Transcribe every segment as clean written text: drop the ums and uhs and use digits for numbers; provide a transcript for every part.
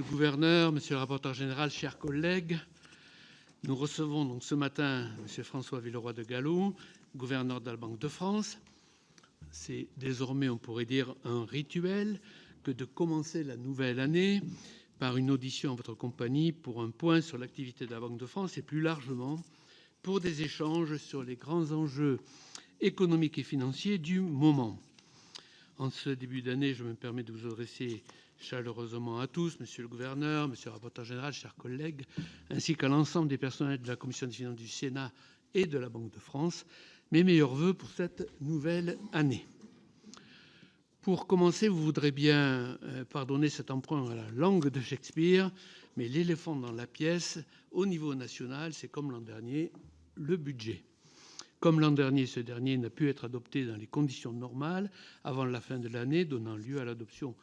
Le gouverneur, monsieur le rapporteur général, chers collègues, nous recevons donc ce matin monsieur François Villeroy de Galhau, gouverneur de la Banque de France. C'est désormais, on pourrait dire, un rituel que de commencer la nouvelle année par une audition à votre compagnie pour un point sur l'activité de la Banque de France et plus largement pour des échanges sur les grands enjeux économiques et financiers du moment. En ce début d'année, je me permets de vous adresser chaleureusement à tous, monsieur le gouverneur, monsieur le rapporteur général, chers collègues, ainsi qu'à l'ensemble des personnels de la Commission des finances du Sénat et de la Banque de France, mes meilleurs voeux pour cette nouvelle année. Pour commencer, vous voudrez bien pardonner cet emprunt à la langue de Shakespeare, mais l'éléphant dans la pièce, au niveau national, c'est comme l'an dernier, le budget. Comme l'an dernier, ce dernier n'a pu être adopté dans les conditions normales avant la fin de l'année, donnant lieu à l'adoption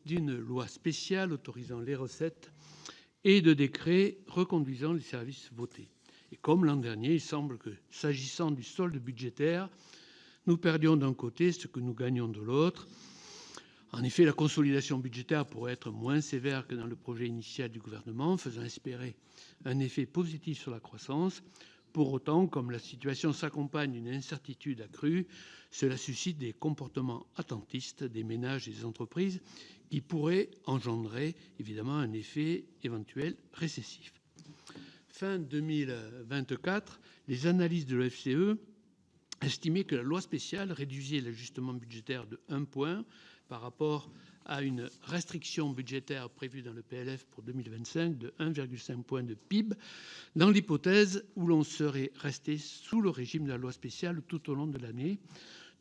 d'une loi spéciale autorisant les recettes et de décrets reconduisant les services votés. Et comme l'an dernier, il semble que, s'agissant du solde budgétaire, nous perdions d'un côté ce que nous gagnions de l'autre. En effet, la consolidation budgétaire pourrait être moins sévère que dans le projet initial du gouvernement, faisant espérer un effet positif sur la croissance. Pour autant, comme la situation s'accompagne d'une incertitude accrue, cela suscite des comportements attentistes des ménages et des entreprises qui pourraient engendrer évidemment un effet éventuel récessif. Fin 2024, les analyses de l'OFCE estimaient que la loi spéciale réduisait l'ajustement budgétaire de 1 point par rapport à une restriction budgétaire prévue dans le PLF pour 2025 de 1,5 point de PIB, dans l'hypothèse où l'on serait resté sous le régime de la loi spéciale tout au long de l'année,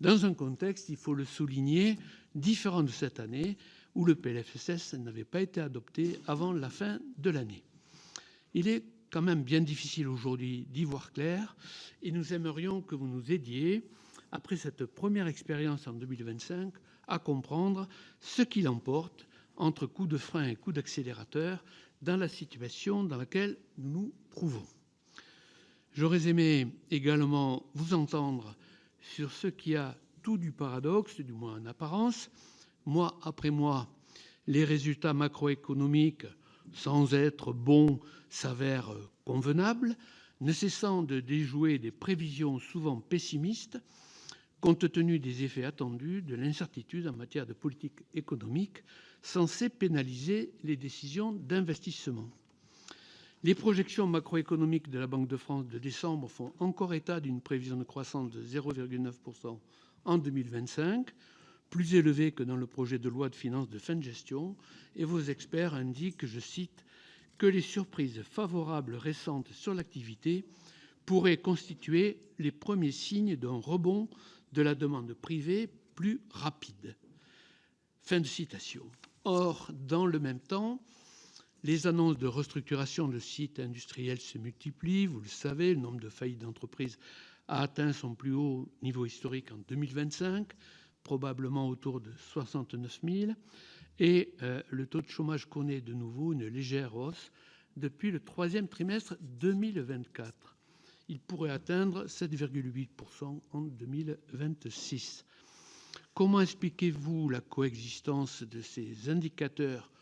dans un contexte, il faut le souligner, différent de cette année, où le PLFSS n'avait pas été adopté avant la fin de l'année. Il est quand même bien difficile aujourd'hui d'y voir clair, et nous aimerions que vous nous aidiez, après cette première expérience en 2025, à comprendre ce qu'il emporte entre coups de frein et coups d'accélérateur dans la situation dans laquelle nous nous trouvons. J'aurais aimé également vous entendre sur ce qui a tout du paradoxe, du moins en apparence. Mois après mois, les résultats macroéconomiques, sans être bons, s'avèrent convenables, ne cessant de déjouer des prévisions souvent pessimistes, compte tenu des effets attendus de l'incertitude en matière de politique économique, censée pénaliser les décisions d'investissement. Les projections macroéconomiques de la Banque de France de décembre font encore état d'une prévision de croissance de 0,9% en 2025, plus élevée que dans le projet de loi de finances de fin de gestion, et vos experts indiquent, je cite, que les surprises favorables récentes sur l'activité pourraient constituer les premiers signes d'un rebond de la demande privée plus rapide. Fin de citation. Or, dans le même temps, les annonces de restructuration de sites industriels se multiplient. Vous le savez, le nombre de faillites d'entreprises a atteint son plus haut niveau historique en 2025, probablement autour de 69 000. Et le taux de chômage connaît de nouveau une légère hausse depuis le troisième trimestre 2024. Il pourrait atteindre 7,8% en 2026. Comment expliquez-vous la coexistence de ces indicateurs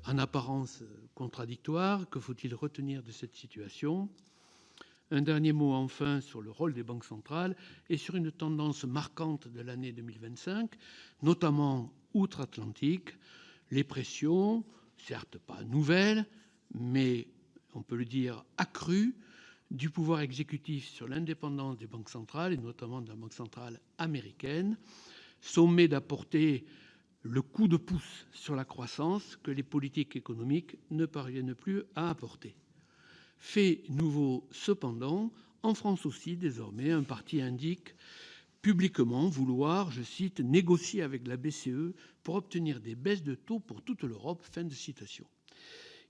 en apparence contradictoires? Que faut-il retenir de cette situation? Un dernier mot enfin sur le rôle des banques centrales et sur une tendance marquante de l'année 2025, notamment outre-Atlantique, les pressions, certes pas nouvelles, mais on peut le dire accrues, du pouvoir exécutif sur l'indépendance des banques centrales, et notamment de la Banque centrale américaine, sommée d'apporter le coup de pouce sur la croissance que les politiques économiques ne parviennent plus à apporter. Fait nouveau cependant, en France aussi désormais, un parti indique publiquement vouloir, je cite, négocier avec la BCE pour obtenir des baisses de taux pour toute l'Europe. Fin de citation.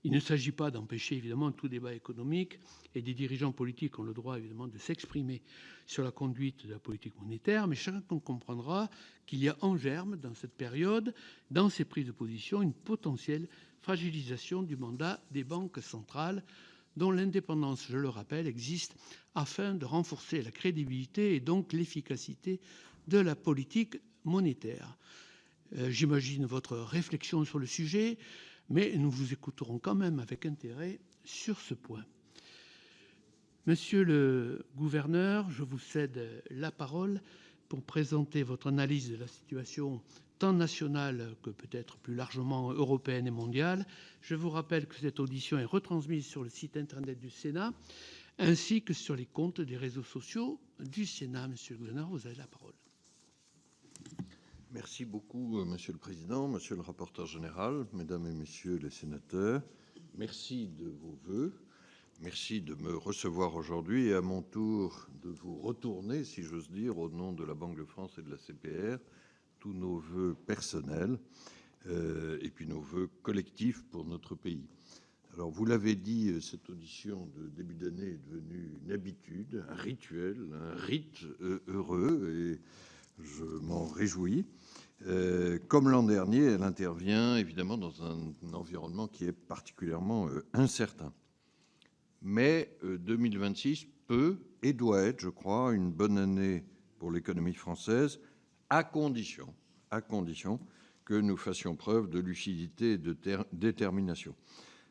Il ne s'agit pas d'empêcher évidemment tout débat économique, et des dirigeants politiques ont le droit évidemment de s'exprimer sur la conduite de la politique monétaire, mais chacun comprendra qu'il y a en germe dans cette période, dans ces prises de position, une potentielle fragilisation du mandat des banques centrales, dont l'indépendance, je le rappelle, existe afin de renforcer la crédibilité et donc l'efficacité de la politique monétaire. J'imagine votre réflexion sur le sujet. mais nous vous écouterons quand même avec intérêt sur ce point. Monsieur le gouverneur, je vous cède la parole pour présenter votre analyse de la situation tant nationale que peut-être plus largement européenne et mondiale. Je vous rappelle que cette audition est retransmise sur le site internet du Sénat ainsi que sur les comptes des réseaux sociaux du Sénat. Monsieur le gouverneur, vous avez la parole. Merci beaucoup, Monsieur le Président, Monsieur le rapporteur général, Mesdames et Messieurs les sénateurs. Merci de vos vœux. Merci de me recevoir aujourd'hui et à mon tour de vous retourner, si j'ose dire, au nom de la Banque de France et de la CPR, tous nos vœux personnels et puis nos vœux collectifs pour notre pays. Alors, vous l'avez dit, cette audition de début d'année est devenue une habitude, un rituel, un rite heureux, et je m'en réjouis. Comme l'an dernier, elle intervient évidemment dans un environnement qui est particulièrement incertain. Mais 2026 peut et doit être, je crois, une bonne année pour l'économie française, à condition que nous fassions preuve de lucidité et de détermination.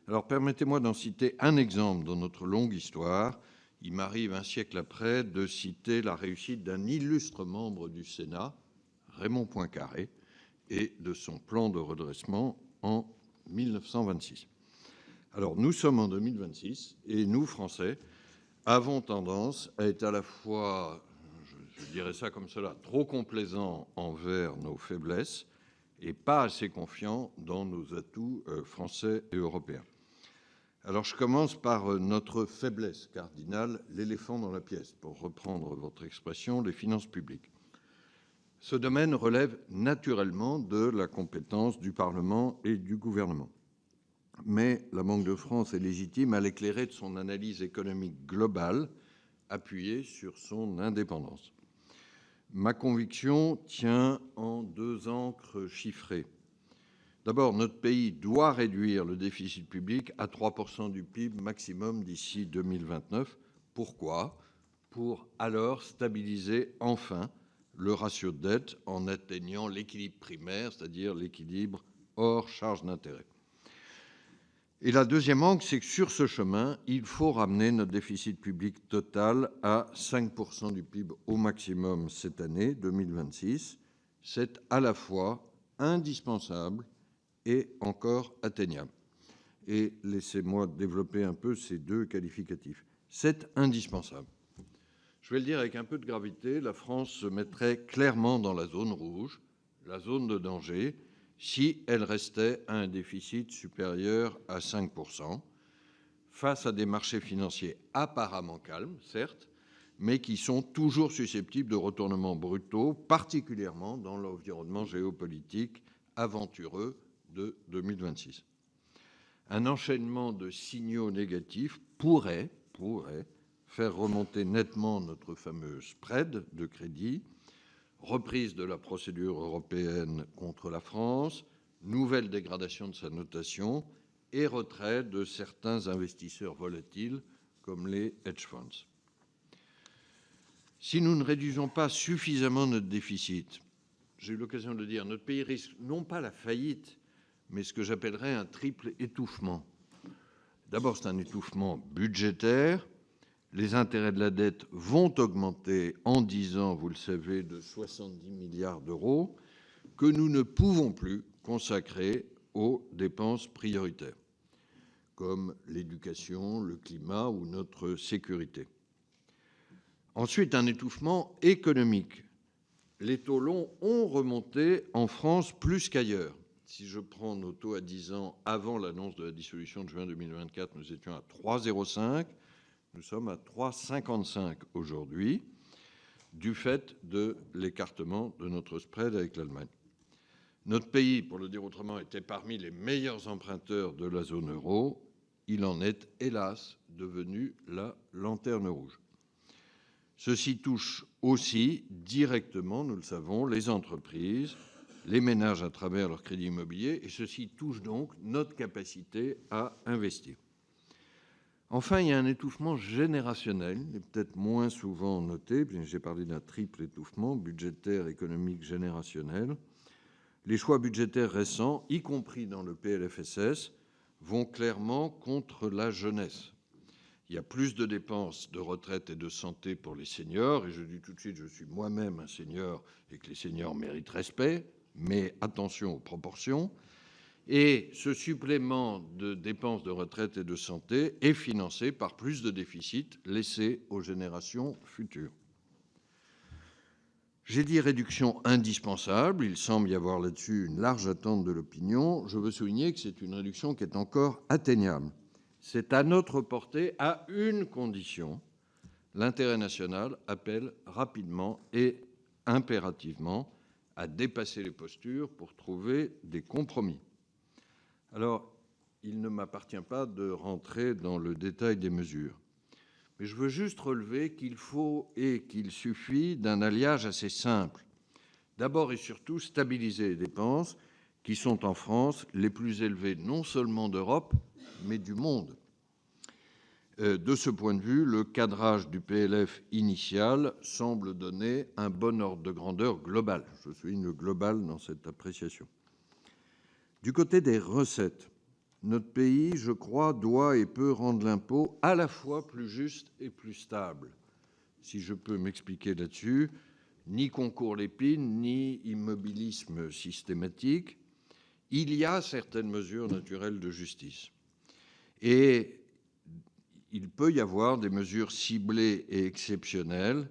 Alors, permettez-moi d'en citer un exemple dans notre longue histoire. Il m'arrive un siècle après de citer la réussite d'un illustre membre du Sénat, Raymond Poincaré, et de son plan de redressement en 1926. Alors, nous sommes en 2026 et nous, Français, avons tendance à être à la fois, je dirais ça comme cela, trop complaisants envers nos faiblesses et pas assez confiants dans nos atouts français et européens. Alors, je commence par notre faiblesse cardinale, l'éléphant dans la pièce, pour reprendre votre expression, les finances publiques. Ce domaine relève naturellement de la compétence du Parlement et du gouvernement. Mais la Banque de France est légitime à l'éclairer de son analyse économique globale, appuyée sur son indépendance. Ma conviction tient en deux ancres chiffrées. D'abord, notre pays doit réduire le déficit public à 3% du PIB maximum d'ici 2029. Pourquoi ? Pour alors stabiliser enfin le ratio de dette en atteignant l'équilibre primaire, c'est-à-dire l'équilibre hors charge d'intérêt. Et la deuxième angle, c'est que sur ce chemin, il faut ramener notre déficit public total à 5% du PIB au maximum cette année, 2026. C'est à la fois indispensable et encore atteignable. Et laissez-moi développer un peu ces deux qualificatifs. C'est indispensable. Je vais le dire avec un peu de gravité, la France se mettrait clairement dans la zone rouge, la zone de danger, si elle restait à un déficit supérieur à 5%, face à des marchés financiers apparemment calmes, certes, mais qui sont toujours susceptibles de retournements brutaux, particulièrement dans l'environnement géopolitique aventureux de 2026. Un enchaînement de signaux négatifs pourrait faire remonter nettement notre fameux spread de crédit, reprise de la procédure européenne contre la France, nouvelle dégradation de sa notation et retrait de certains investisseurs volatiles comme les hedge funds. Si nous ne réduisons pas suffisamment notre déficit, j'ai eu l'occasion de le dire, notre pays risque non pas la faillite, mais ce que j'appellerais un triple étouffement. D'abord, c'est un étouffement budgétaire. Les intérêts de la dette vont augmenter en 10 ans, vous le savez, de 70 milliards d'euros, que nous ne pouvons plus consacrer aux dépenses prioritaires, comme l'éducation, le climat ou notre sécurité. Ensuite, un étouffement économique. Les taux longs ont remonté en France plus qu'ailleurs. Si je prends nos taux à 10 ans avant l'annonce de la dissolution de juin 2024, nous étions à 3,05. Nous sommes à 3,55 aujourd'hui, du fait de l'écartement de notre spread avec l'Allemagne. Notre pays, pour le dire autrement, était parmi les meilleurs emprunteurs de la zone euro. Il en est, hélas, devenu la lanterne rouge. Ceci touche aussi directement, nous le savons, les entreprises, les ménages à travers leur crédit immobilier, et ceci touche donc notre capacité à investir. Enfin, il y a un étouffement générationnel, et peut-être moins souvent noté, j'ai parlé d'un triple étouffement budgétaire, économique, générationnel. Les choix budgétaires récents, y compris dans le PLFSS, vont clairement contre la jeunesse. Il y a plus de dépenses de retraite et de santé pour les seniors, et je dis tout de suite, je suis moi-même un senior et que les seniors méritent respect, mais attention aux proportions. Et ce supplément de dépenses de retraite et de santé est financé par plus de déficits laissés aux générations futures. J'ai dit réduction indispensable, il semble y avoir là-dessus une large attente de l'opinion. Je veux souligner que c'est une réduction qui est encore atteignable. C'est à notre portée, à une condition: l'intérêt national appelle rapidement et impérativement à dépasser les postures pour trouver des compromis. Alors, il ne m'appartient pas de rentrer dans le détail des mesures, mais je veux juste relever qu'il faut et qu'il suffit d'un alliage assez simple. D'abord et surtout, stabiliser les dépenses qui sont en France les plus élevées non seulement d'Europe, mais du monde. De ce point de vue, le cadrage du PLF initial semble donner un bon ordre de grandeur global. Je souligne le global dans cette appréciation. Du côté des recettes, notre pays, je crois, doit et peut rendre l'impôt à la fois plus juste et plus stable. Si je peux m'expliquer là-dessus, ni concours l'épine, ni immobilisme systématique. Il y a certaines mesures naturelles de justice. Et il peut y avoir des mesures ciblées et exceptionnelles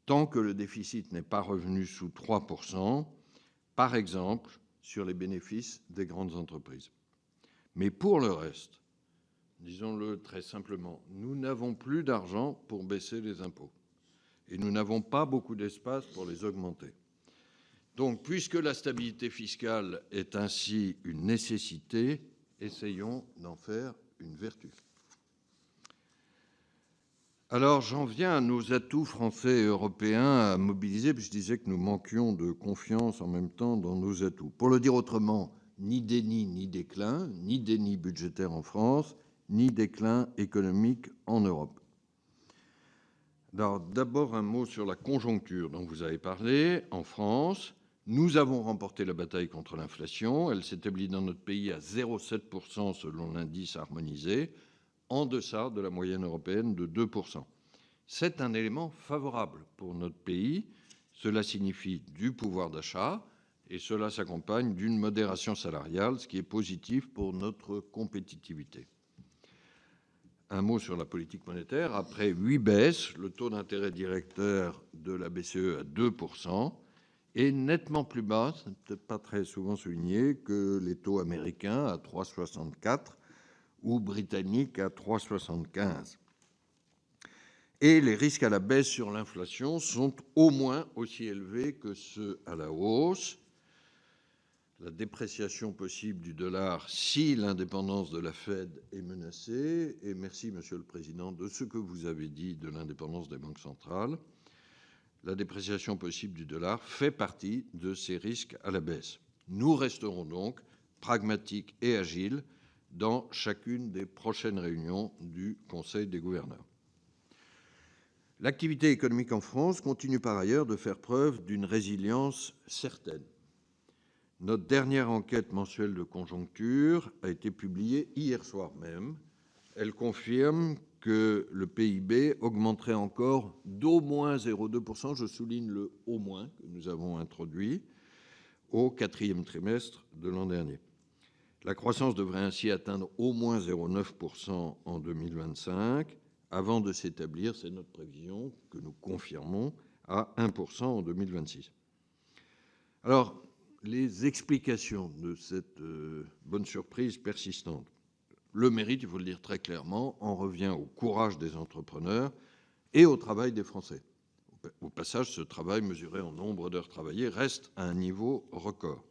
tant que le déficit n'est pas revenu sous 3%, par exemple sur les bénéfices des grandes entreprises. Mais pour le reste, disons-le très simplement, nous n'avons plus d'argent pour baisser les impôts et nous n'avons pas beaucoup d'espace pour les augmenter. Donc, puisque la stabilité fiscale est ainsi une nécessité, essayons d'en faire une vertu. Alors, j'en viens à nos atouts français et européens à mobiliser, puis je disais que nous manquions de confiance en même temps dans nos atouts. Pour le dire autrement, ni déni ni déclin, ni déni budgétaire en France, ni déclin économique en Europe. Alors, d'abord, un mot sur la conjoncture dont vous avez parlé. En France, nous avons remporté la bataille contre l'inflation. Elle s'établit dans notre pays à 0,7% selon l'indice harmonisé, en deçà de la moyenne européenne de 2%. C'est un élément favorable pour notre pays. Cela signifie du pouvoir d'achat et cela s'accompagne d'une modération salariale, ce qui est positif pour notre compétitivité. Un mot sur la politique monétaire. Après 8 baisses, le taux d'intérêt directeur de la BCE à 2% est nettement plus bas, ce n'est peut-être pas très souvent souligné, que les taux américains à 3,64 ou britanniques à 3,75. Et les risques à la baisse sur l'inflation sont au moins aussi élevés que ceux à la hausse. La dépréciation possible du dollar si l'indépendance de la Fed est menacée. Et merci, Monsieur le Président, de ce que vous avez dit de l'indépendance des banques centrales. La dépréciation possible du dollar fait partie de ces risques à la baisse. Nous resterons donc pragmatiques et agiles dans chacune des prochaines réunions du Conseil des gouverneurs. L'activité économique en France continue par ailleurs de faire preuve d'une résilience certaine. Notre dernière enquête mensuelle de conjoncture a été publiée hier soir même. Elle confirme que le PIB augmenterait encore d'au moins 0,2%, je souligne le « au moins » que nous avons introduit, au quatrième trimestre de l'an dernier. La croissance devrait ainsi atteindre au moins 0,9% en 2025, avant de s'établir, c'est notre prévision que nous confirmons, à 1% en 2026. Alors, les explications de cette bonne surprise persistante. Le mérite, il faut le dire très clairement, en revient au courage des entrepreneurs et au travail des Français. Au passage, ce travail mesuré en nombre d'heures travaillées reste à un niveau record.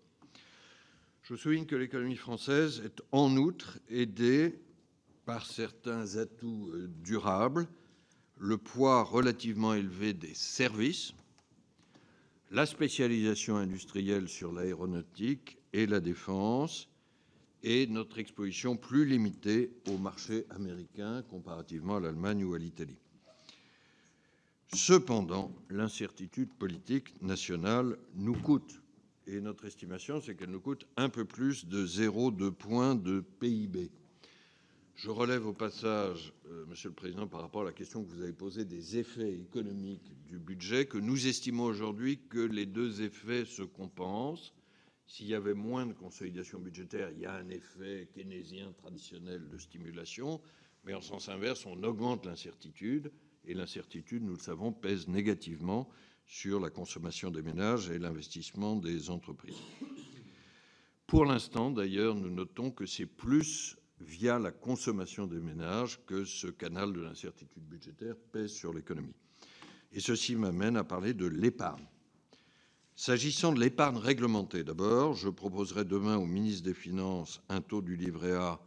Je souligne que l'économie française est en outre aidée par certains atouts durables, le poids relativement élevé des services, la spécialisation industrielle sur l'aéronautique et la défense, et notre exposition plus limitée au marché américain comparativement à l'Allemagne ou à l'Italie. Cependant, l'incertitude politique nationale nous coûte. et notre estimation, c'est qu'elle nous coûte un peu plus de 0,2 points de PIB. Je relève au passage, Monsieur le Président, par rapport à la question que vous avez posée des effets économiques du budget, que nous estimons aujourd'hui que les deux effets se compensent. S'il y avait moins de consolidation budgétaire, il y a un effet keynésien traditionnel de stimulation, mais en sens inverse, on augmente l'incertitude, et l'incertitude, nous le savons, pèse négativement sur la consommation des ménages et l'investissement des entreprises. Pour l'instant, d'ailleurs, nous notons que c'est plus via la consommation des ménages que ce canal de l'incertitude budgétaire pèse sur l'économie. Et ceci m'amène à parler de l'épargne. S'agissant de l'épargne réglementée, d'abord, je proposerai demain au ministre des Finances un taux du livret A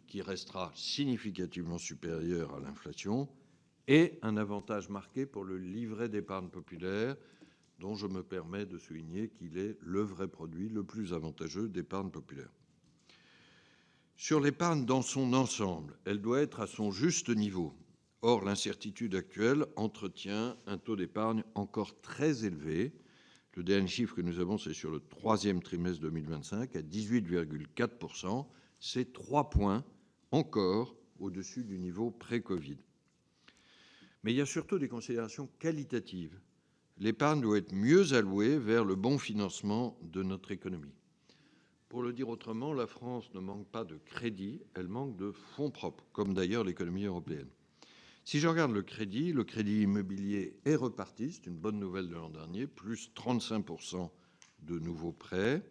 qui restera significativement supérieur à l'inflation et un avantage marqué pour le livret d'épargne populaire, dont je me permets de souligner qu'il est le vrai produit le plus avantageux d'épargne populaire. Sur l'épargne dans son ensemble, elle doit être à son juste niveau. Or, l'incertitude actuelle entretient un taux d'épargne encore très élevé. Le dernier chiffre que nous avons, c'est sur le troisième trimestre 2025, à 18,4%. C'est 3 points encore au-dessus du niveau pré-Covid. Mais il y a surtout des considérations qualitatives. L'épargne doit être mieux allouée vers le bon financement de notre économie. Pour le dire autrement, la France ne manque pas de crédit, elle manque de fonds propres, comme d'ailleurs l'économie européenne. Si je regarde le crédit immobilier est reparti, c'est une bonne nouvelle de l'an dernier, plus 35% de nouveaux prêts,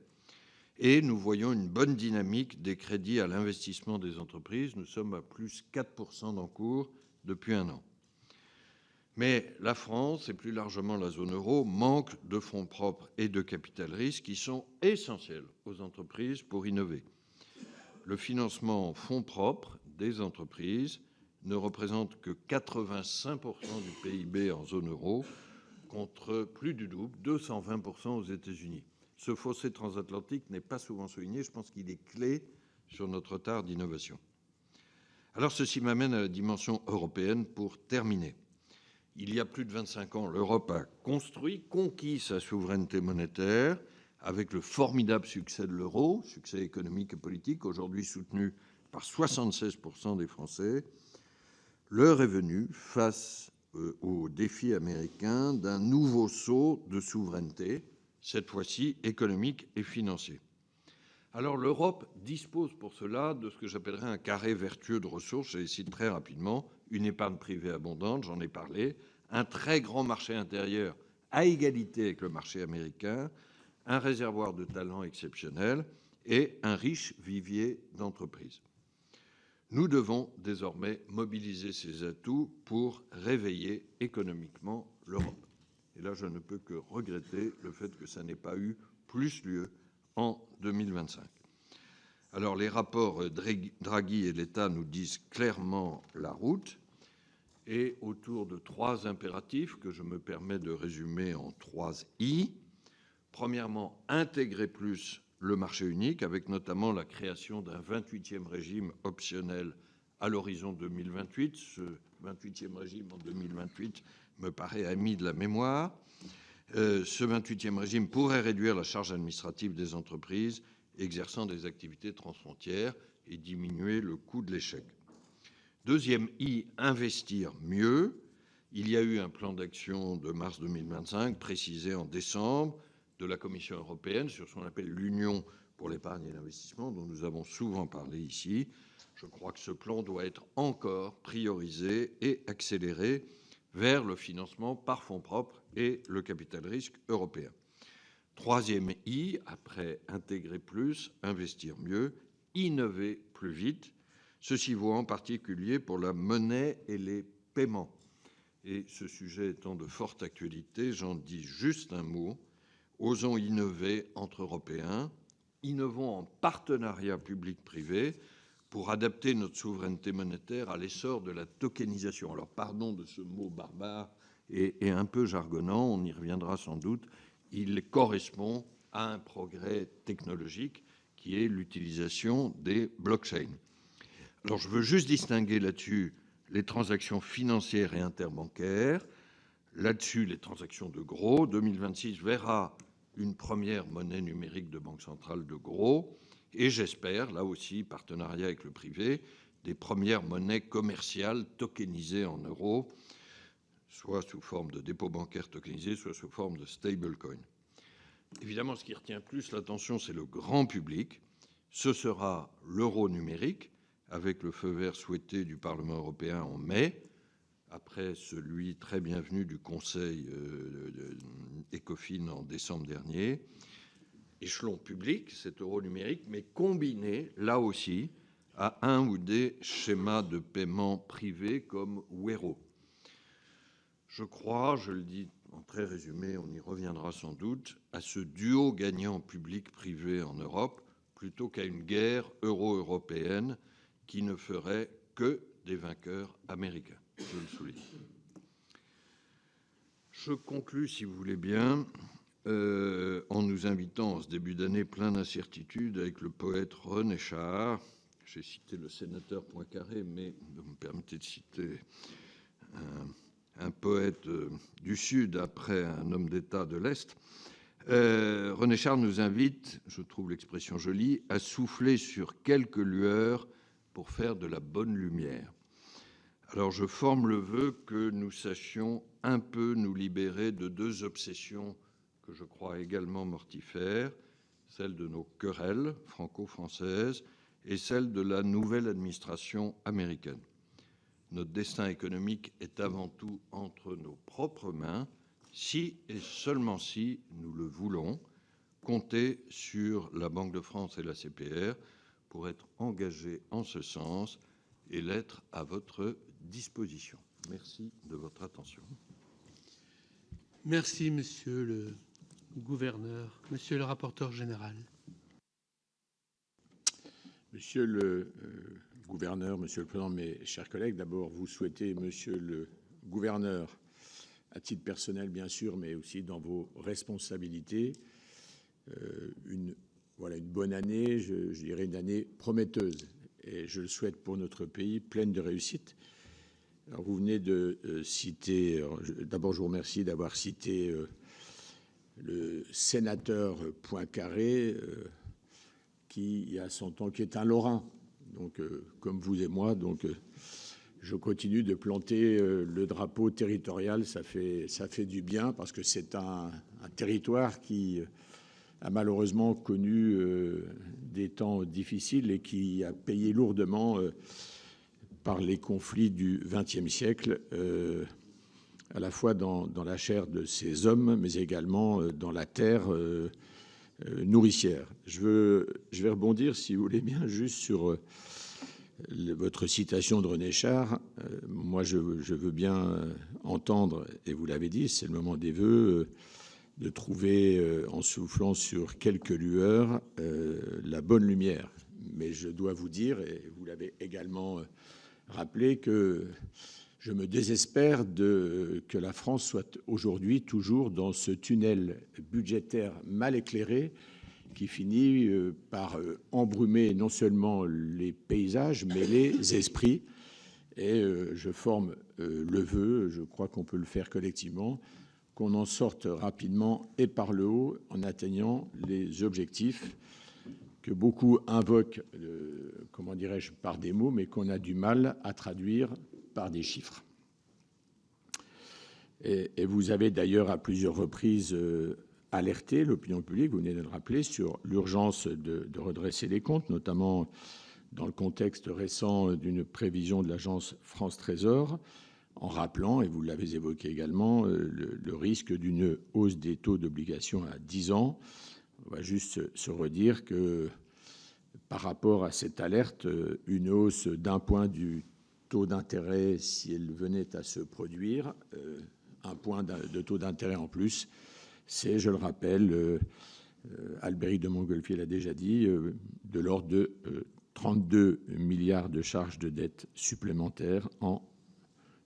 et nous voyons une bonne dynamique des crédits à l'investissement des entreprises. Nous sommes à plus 4% d'encours depuis un an. Mais la France, et plus largement la zone euro, manque de fonds propres et de capital risque qui sont essentiels aux entreprises pour innover. Le financement en fonds propres des entreprises ne représente que 85% du PIB en zone euro, contre plus du double, 220% aux États-Unis. Ce fossé transatlantique n'est pas souvent souligné. Je pense qu'il est clé sur notre retard d'innovation. Alors, ceci m'amène à la dimension européenne pour terminer. Il y a plus de 25 ans, l'Europe a conquis sa souveraineté monétaire avec le formidable succès de l'euro, succès économique et politique, aujourd'hui soutenu par 76% des Français. L'heure est venue, face au défi américain, d'un nouveau saut de souveraineté, cette fois-ci économique et financier. Alors l'Europe dispose pour cela de ce que j'appellerais un carré vertueux de ressources. Je les cite très rapidement. Une épargne privée abondante, j'en ai parlé, un très grand marché intérieur à égalité avec le marché américain, un réservoir de talents exceptionnel et un riche vivier d'entreprises. Nous devons désormais mobiliser ces atouts pour réveiller économiquement l'Europe. Et là, je ne peux que regretter le fait que ça n'ait pas eu plus lieu en 2025. Alors, les rapports Draghi et l'État nous disent clairement la route, et autour de 3 impératifs que je me permets de résumer en 3 I. Premièrement, intégrer plus le marché unique, avec notamment la création d'un 28e régime optionnel à l'horizon 2028. Ce 28e régime en 2028 me paraît ami de la mémoire. Ce 28e régime pourrait réduire la charge administrative des entreprises exerçant des activités transfrontières et diminuer le coût de l'échec. Deuxième I, investir mieux. Il y a eu un plan d'action de mars 2025, précisé en décembre, de la Commission européenne sur ce qu'on appelle l'Union pour l'épargne et l'investissement, dont nous avons souvent parlé ici. Je crois que ce plan doit être encore priorisé et accéléré vers le financement par fonds propres et le capital risque européen. Troisième I, après intégrer plus, investir mieux, innover plus vite. Ceci vaut en particulier pour la monnaie et les paiements. Et ce sujet étant de forte actualité, j'en dis juste un mot. Osons innover entre Européens, innovons en partenariat public-privé pour adapter notre souveraineté monétaire à l'essor de la tokenisation. Alors, pardon de ce mot barbare et un peu jargonnant, on y reviendra sans doute. Il correspond à un progrès technologique qui est l'utilisation des blockchains. Alors, je veux juste distinguer là-dessus les transactions financières et interbancaires. Là-dessus, les transactions de gros. 2026 verra une première monnaie numérique de banque centrale de gros, et j'espère, là aussi, partenariat avec le privé, des premières monnaies commerciales tokenisées en euros, soit sous forme de dépôt bancaire tokenisé, soit sous forme de stablecoin. Évidemment, ce qui retient plus l'attention, c'est le grand public. Ce sera l'euro numérique, avec le feu vert souhaité du Parlement européen en mai, après celui très bienvenu du Conseil ECOFIN en décembre dernier. Échelon public, cet euro numérique, mais combiné, là aussi, à un ou des schémas de paiement privés comme Wero. Je crois, je le dis en très résumé, on y reviendra sans doute, à ce duo gagnant public-privé en Europe, plutôt qu'à une guerre euro-européenne qui ne ferait que des vainqueurs américains, je le souligne. Je conclus, si vous voulez bien, en nous invitant en ce début d'année plein d'incertitudes avec le poète René Char. J'ai cité le sénateur Poincaré, mais vous me permettez de citer un poète du Sud après un homme d'État de l'Est. René Char nous invite, je trouve l'expression jolie, à souffler sur quelques lueurs pour faire de la bonne lumière. Alors je forme le vœu que nous sachions un peu nous libérer de deux obsessions que je crois également mortifères, celle de nos querelles franco-françaises et celle de la nouvelle administration américaine. Notre destin économique est avant tout entre nos propres mains, si et seulement si nous le voulons. Comptez sur la Banque de France et la CPR pour être engagés en ce sens et l'être à votre disposition. Merci de votre attention. Merci, Monsieur le gouverneur. Monsieur le rapporteur général. Monsieur le gouverneur, Monsieur le Président, mes chers collègues, d'abord vous souhaitez, Monsieur le gouverneur, à titre personnel bien sûr, mais aussi dans vos responsabilités, une bonne année, je dirais une année prometteuse, et je le souhaite pour notre pays, pleine de réussite. Alors vous venez de citer, d'abord je vous remercie d'avoir cité le sénateur Poincaré, qui, il y a 100 ans, qui est un Lorrain, donc comme vous et moi, donc je continue de planter le drapeau territorial, ça fait du bien, parce que c'est un territoire qui a malheureusement connu des temps difficiles et qui a payé lourdement par les conflits du XXe siècle, à la fois dans la chair de ces hommes, mais également dans la terre nourricière. Je vais rebondir, si vous voulez bien, juste sur votre citation de René Char. Moi, je veux bien entendre, et vous l'avez dit, c'est le moment des vœux, de trouver, en soufflant sur quelques lueurs, la bonne lumière. Mais je dois vous dire, et vous l'avez également rappelé, que je me désespère que la France soit aujourd'hui toujours dans ce tunnel budgétaire mal éclairé qui finit par embrumer non seulement les paysages, mais les esprits. Et je forme le vœu, je crois qu'on peut le faire collectivement, qu'on en sorte rapidement et par le haut en atteignant les objectifs que beaucoup invoquent, comment dirais-je, par des mots, mais qu'on a du mal à traduire par des chiffres. Et vous avez d'ailleurs à plusieurs reprises alerté l'opinion publique, vous venez de le rappeler, sur l'urgence de redresser les comptes, notamment dans le contexte récent d'une prévision de l'agence France Trésor, en rappelant, et vous l'avez évoqué également, le risque d'une hausse des taux d'obligation à 10 ans. On va juste se redire que par rapport à cette alerte, une hausse d'1 point du taux d'intérêt, si elle venait à se produire, 1 point de taux d'intérêt en plus, c'est, je le rappelle, Albéric de Montgolfier l'a déjà dit, de l'ordre de 32 milliards de charges de dette supplémentaires en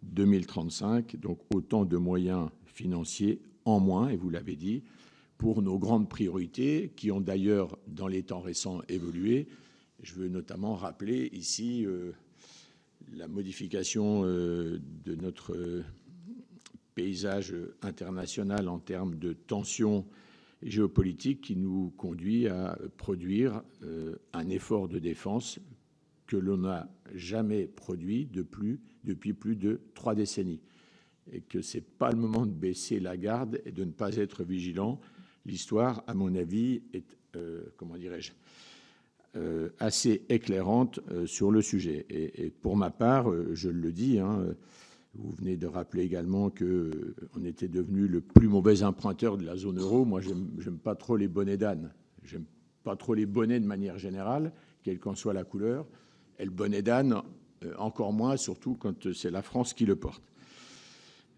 2035, donc autant de moyens financiers en moins, et vous l'avez dit, pour nos grandes priorités, qui ont d'ailleurs, dans les temps récents, évolué. Je veux notamment rappeler ici la modification de notre paysage international en termes de tensions géopolitique qui nous conduit à produire un effort de défense que l'on n'a jamais produit depuis plus de 3 décennies. Et que ce n'est pas le moment de baisser la garde et de ne pas être vigilant. L'histoire, à mon avis, est, comment dirais-je, assez éclairante sur le sujet. Et pour ma part, je le dis, hein, vous venez de rappeler également qu'on était devenu le plus mauvais emprunteur de la zone euro. Moi, j'aime pas trop les bonnets d'âne. J'aime pas trop les bonnets de manière générale, quelle qu'en soit la couleur. Et le bonnet d'âne, encore moins, surtout quand c'est la France qui le porte.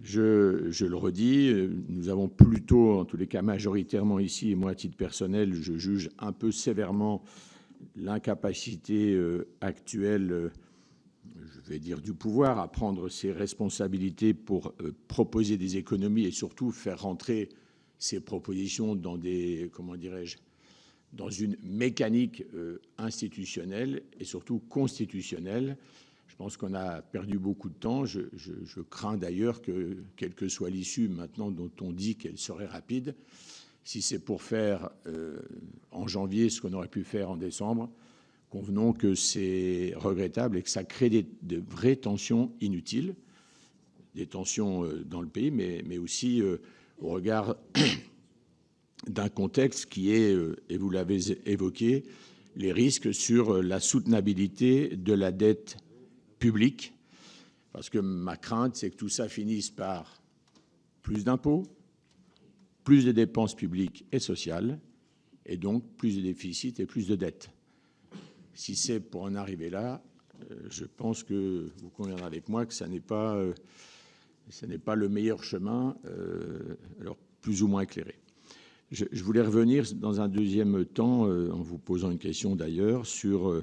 Je le redis, nous avons plutôt, en tous les cas majoritairement ici, et moi à titre personnel, je juge un peu sévèrement l'incapacité actuelle, je vais dire du pouvoir, à prendre ses responsabilités pour proposer des économies et surtout faire rentrer ces propositions dans des, comment dirais-je, dans une mécanique institutionnelle et surtout constitutionnelle. Je pense qu'on a perdu beaucoup de temps. Je crains d'ailleurs que, quelle que soit l'issue maintenant dont on dit qu'elle serait rapide, si c'est pour faire en janvier ce qu'on aurait pu faire en décembre, convenons que c'est regrettable et que ça crée de vraies tensions inutiles, des tensions dans le pays, mais aussi au regard d'un contexte qui est, et vous l'avez évoqué, les risques sur la soutenabilité de la dette public, parce que ma crainte, c'est que tout ça finisse par plus d'impôts, plus de dépenses publiques et sociales, et donc plus de déficit et plus de dettes. Si c'est pour en arriver là, je pense que vous conviendrez avec moi que ça n'est pas le meilleur chemin, alors plus ou moins éclairé. Je voulais revenir dans un deuxième temps, en vous posant une question d'ailleurs, sur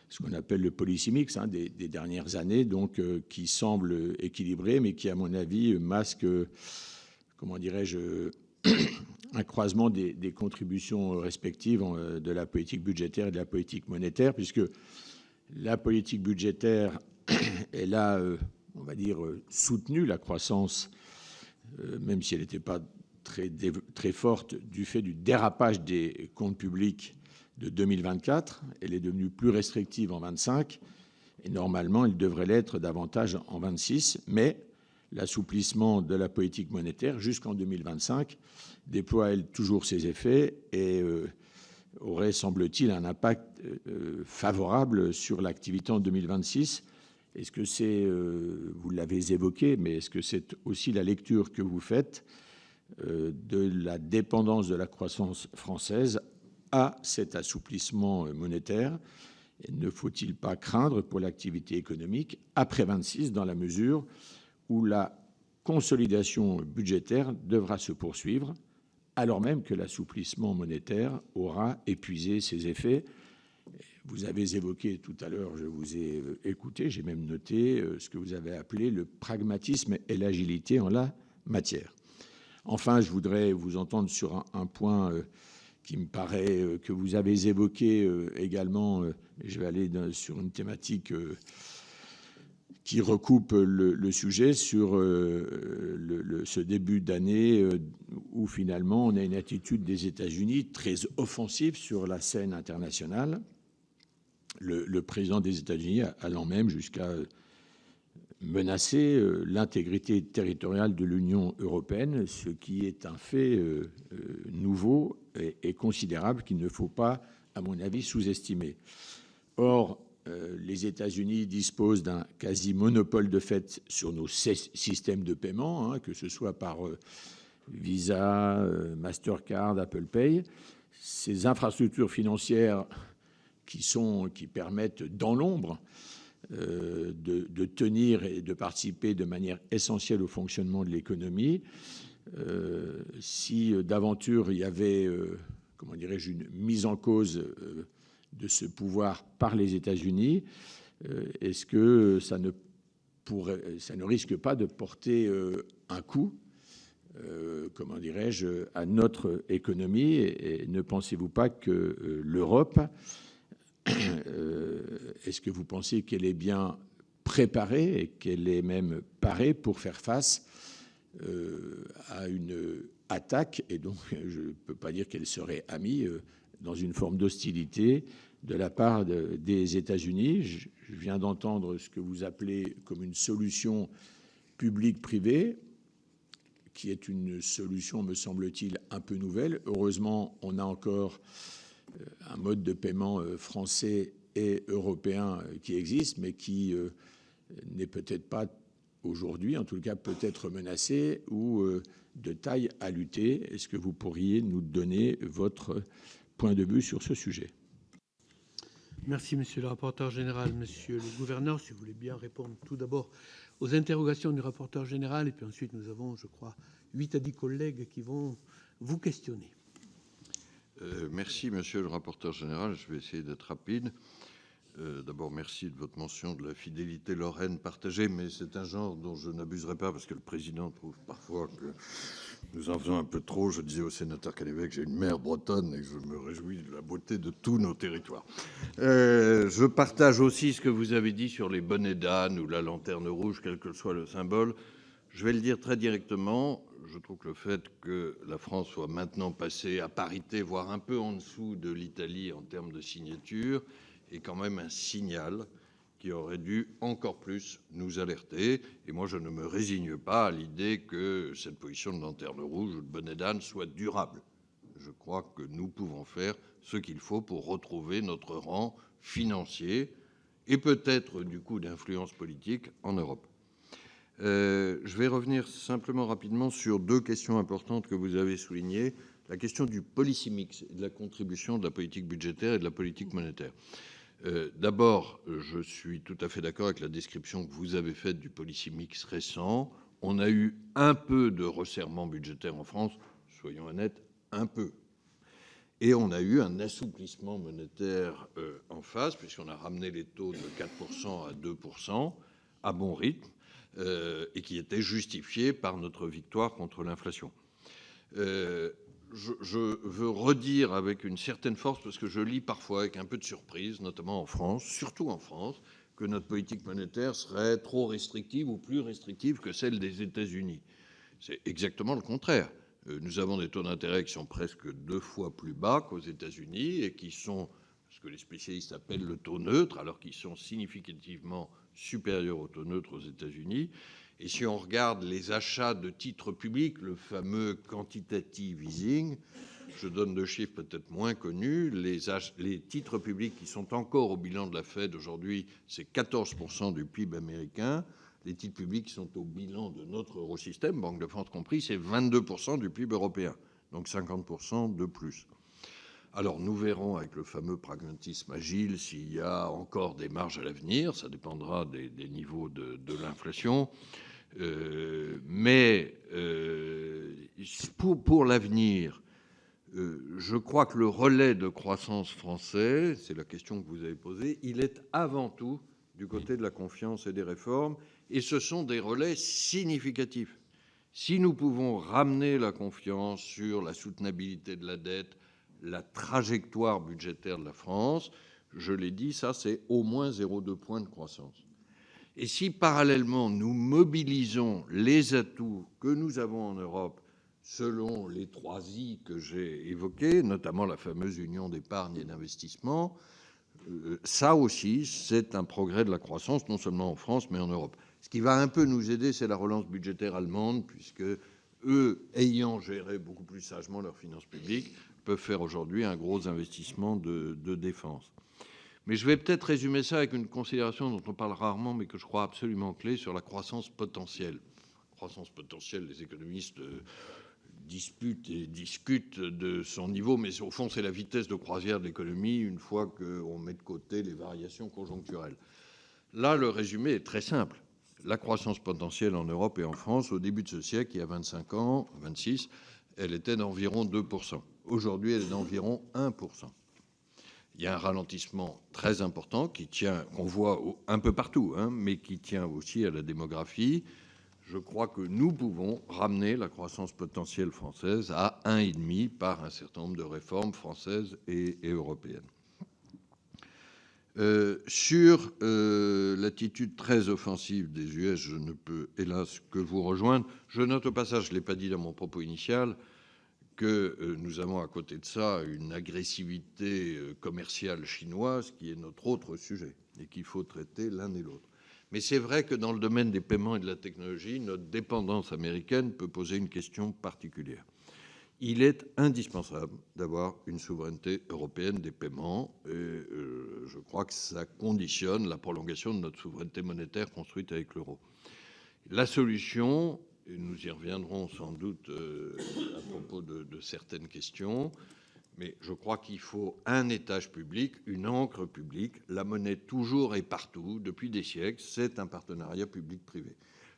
ce qu'on appelle le policy mix des dernières années, donc qui semble équilibré, mais qui, à mon avis, masque, comment dirais-je, un croisement des contributions respectives de la politique budgétaire et de la politique monétaire, puisque la politique budgétaire, elle a, on va dire, soutenu la croissance, même si elle n'était pas très forte, du fait du dérapage des comptes publics de 2024, elle est devenue plus restrictive en 25 et normalement elle devrait l'être davantage en 26, mais l'assouplissement de la politique monétaire jusqu'en 2025 déploie elle toujours ses effets et aurait, semble-t-il, un impact favorable sur l'activité en 2026. Est-ce que c'est, vous l'avez évoqué, mais est-ce que c'est aussi la lecture que vous faites de la dépendance de la croissance française à cet assouplissement monétaire? Et ne faut-il pas craindre pour l'activité économique après 26, dans la mesure où la consolidation budgétaire devra se poursuivre, alors même que l'assouplissement monétaire aura épuisé ses effets? Vous avez évoqué tout à l'heure, je vous ai écouté, j'ai même noté ce que vous avez appelé le pragmatisme et l'agilité en la matière. Enfin, je voudrais vous entendre sur un point qui me paraît que vous avez évoqué également. Je vais aller sur une thématique qui recoupe le sujet sur ce début d'année où finalement on a une attitude des États-Unis très offensive sur la scène internationale. Le président des États-Unis allant même jusqu'à menacer l'intégrité territoriale de l'Union européenne, ce qui est un fait nouveau et considérable qu'il ne faut pas, à mon avis, sous-estimer. Or, les États-Unis disposent d'un quasi-monopole de fait sur nos systèmes de paiement, que ce soit par Visa, Mastercard, Apple Pay. Ces infrastructures financières qui permettent dans l'ombre de tenir et de participer de manière essentielle au fonctionnement de l'économie. Si d'aventure il y avait, comment dirais-je, une mise en cause de ce pouvoir par les États-Unis, est-ce que ça ne risque pas de porter un coup, comment dirais-je, à notre économie? Et ne pensez-vous pas que l'Europe, est-ce que vous pensez qu'elle est bien préparée et qu'elle est même parée pour faire face à une attaque, et donc je ne peux pas dire qu'elle serait amie, dans une forme d'hostilité de la part des États-Unis. Je viens d'entendre ce que vous appelez comme une solution publique-privée, qui est une solution, me semble-t-il, un peu nouvelle. Heureusement, on a encore un mode de paiement français et européen qui existe, mais qui n'est peut-être pas aujourd'hui, en tout cas peut-être menacé ou de taille à lutter. Est-ce que vous pourriez nous donner votre point de vue sur ce sujet? Merci, monsieur le rapporteur général. Monsieur le gouverneur, si vous voulez bien répondre tout d'abord aux interrogations du rapporteur général, et puis ensuite nous avons, je crois, 8 à 10 collègues qui vont vous questionner. Merci, monsieur le rapporteur général. Je vais essayer d'être rapide. D'abord, merci de votre mention de la fidélité lorraine partagée, mais c'est un genre dont je n'abuserai pas parce que le président trouve parfois que nous en faisons un peu trop. Je disais au sénateur Calévec que j'ai une mère bretonne et que je me réjouis de la beauté de tous nos territoires. Je partage aussi ce que vous avez dit sur les bonnets d'âne ou la lanterne rouge, quel que soit le symbole. Je vais le dire très directement. Je trouve que le fait que la France soit maintenant passée à parité, voire un peu en dessous de l'Italie en termes de signature, est quand même un signal qui aurait dû encore plus nous alerter. Et moi, je ne me résigne pas à l'idée que cette position de lanterne rouge ou de bonnet d'âne soit durable. Je crois que nous pouvons faire ce qu'il faut pour retrouver notre rang financier et peut-être du coup d'influence politique en Europe. Je vais revenir simplement rapidement sur 2 questions importantes que vous avez soulignées. La question du policy mix et de la contribution de la politique budgétaire et de la politique monétaire. D'abord, je suis tout à fait d'accord avec la description que vous avez faite du policy mix récent. On a eu un peu de resserrement budgétaire en France, soyons honnêtes, un peu. Et on a eu un assouplissement monétaire en face, puisqu'on a ramené les taux de 4% à 2% à bon rythme, et qui était justifié par notre victoire contre l'inflation. Je veux redire avec une certaine force, parce que je lis parfois avec un peu de surprise, notamment en France, surtout en France, que notre politique monétaire serait trop restrictive ou plus restrictive que celle des États-Unis. C'est exactement le contraire. Nous avons des taux d'intérêt qui sont presque 2 fois plus bas qu'aux États-Unis et qui sont ce que les spécialistes appellent le taux neutre, alors qu'ils sont significativement supérieurs au taux neutre aux États-Unis. Et si on regarde les achats de titres publics, le fameux quantitative easing, je donne 2 chiffres peut-être moins connus, les titres publics qui sont encore au bilan de la Fed aujourd'hui, c'est 14% du PIB américain. Les titres publics qui sont au bilan de notre eurosystème, Banque de France compris, c'est 22% du PIB européen, donc 50% de plus. Alors nous verrons avec le fameux pragmatisme agile s'il y a encore des marges à l'avenir, ça dépendra des niveaux de l'inflation. Mais pour l'avenir, je crois que le relais de croissance français, c'est la question que vous avez posée, il est avant tout du côté de la confiance et des réformes, et ce sont des relais significatifs. Si nous pouvons ramener la confiance sur la soutenabilité de la dette, la trajectoire budgétaire de la France, je l'ai dit, ça c'est au moins 0,2 points de croissance. Et si parallèlement nous mobilisons les atouts que nous avons en Europe selon les 3 I que j'ai évoqués, notamment la fameuse union d'épargne et d'investissement, ça aussi c'est un progrès de la croissance, non seulement en France mais en Europe. Ce qui va un peu nous aider, c'est la relance budgétaire allemande, puisque eux, ayant géré beaucoup plus sagement leurs finances publiques, peuvent faire aujourd'hui un gros investissement de défense. Mais je vais peut-être résumer ça avec une considération dont on parle rarement, mais que je crois absolument clé, sur la croissance potentielle. Croissance potentielle, les économistes disputent et discutent de son niveau, mais au fond, c'est la vitesse de croisière de l'économie une fois qu'on met de côté les variations conjoncturelles. Là, le résumé est très simple. La croissance potentielle en Europe et en France, au début de ce siècle, il y a 25 ans, 26, elle était d'environ 2%. Aujourd'hui, elle est d'environ 1%. Il y a un ralentissement très important qui tient, qu'on voit un peu partout, mais qui tient aussi à la démographie. Je crois que nous pouvons ramener la croissance potentielle française à 1,5 par un certain nombre de réformes françaises et européennes. Sur l'attitude très offensive des US, je ne peux hélas que vous rejoindre. Je note au passage, je ne l'ai pas dit dans mon propos initial, que nous avons à côté de ça une agressivité commerciale chinoise qui est notre autre sujet et qu'il faut traiter l'un et l'autre. Mais c'est vrai que dans le domaine des paiements et de la technologie, notre dépendance américaine peut poser une question particulière. Il est indispensable d'avoir une souveraineté européenne des paiements et je crois que ça conditionne la prolongation de notre souveraineté monétaire construite avec l'euro. La solution, et nous y reviendrons sans doute à propos de certaines questions, mais je crois qu'il faut un étage public, une encre publique. La monnaie toujours et partout, depuis des siècles, c'est un partenariat public-privé.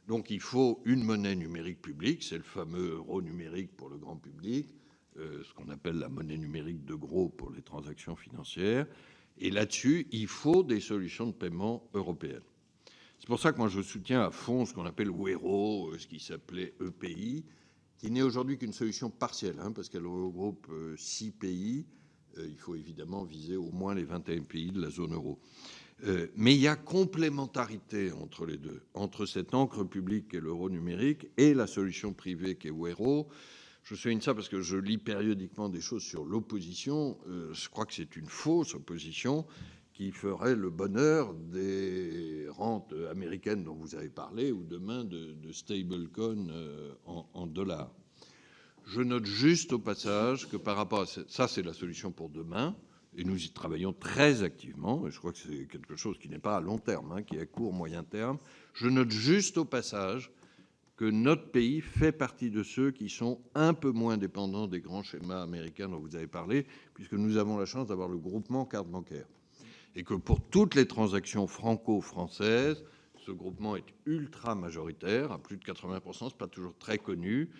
Donc il faut une monnaie numérique publique, c'est le fameux euro numérique pour le grand public, ce qu'on appelle la monnaie numérique de gros pour les transactions financières. Et là-dessus, il faut des solutions de paiement européennes. C'est pour ça que moi je soutiens à fond ce qu'on appelle Wero, ce qui s'appelait EPI, qui n'est aujourd'hui qu'une solution partielle, parce qu'elle regroupe 6 pays. Il faut évidemment viser au moins les 21 pays de la zone euro. Mais il y a complémentarité entre les deux, entre cette encre publique qui est l'euro numérique et la solution privée qui est Wero. Je souligne ça parce que je lis périodiquement des choses sur l'opposition. Je crois que c'est une fausse opposition qui ferait le bonheur des rentes américaines dont vous avez parlé ou demain de stablecoin en dollars. Je note juste au passage que par rapport à ça, c'est la solution pour demain. Et nous y travaillons très activement, et je crois que c'est quelque chose qui n'est pas à long terme, qui est à court, moyen terme. Je note juste au passage que notre pays fait partie de ceux qui sont un peu moins dépendants des grands schémas américains dont vous avez parlé, puisque nous avons la chance d'avoir le groupement carte bancaire. Et que pour toutes les transactions franco-françaises, ce groupement est ultra majoritaire, à plus de 80%, ce n'est pas toujours très connu.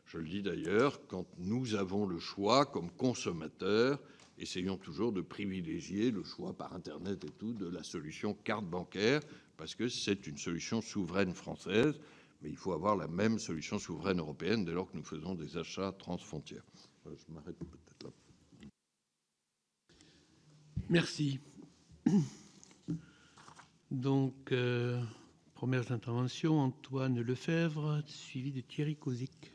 Je le dis d'ailleurs, quand nous avons le choix comme consommateurs, essayons toujours de privilégier le choix par Internet et tout de la solution carte bancaire, parce que c'est une solution souveraine française, mais il faut avoir la même solution souveraine européenne dès lors que nous faisons des achats transfrontières. Je m'arrête peut-être là. Merci. Donc, premières interventions, Antoine Lefèvre, suivi de Thierry Kozik.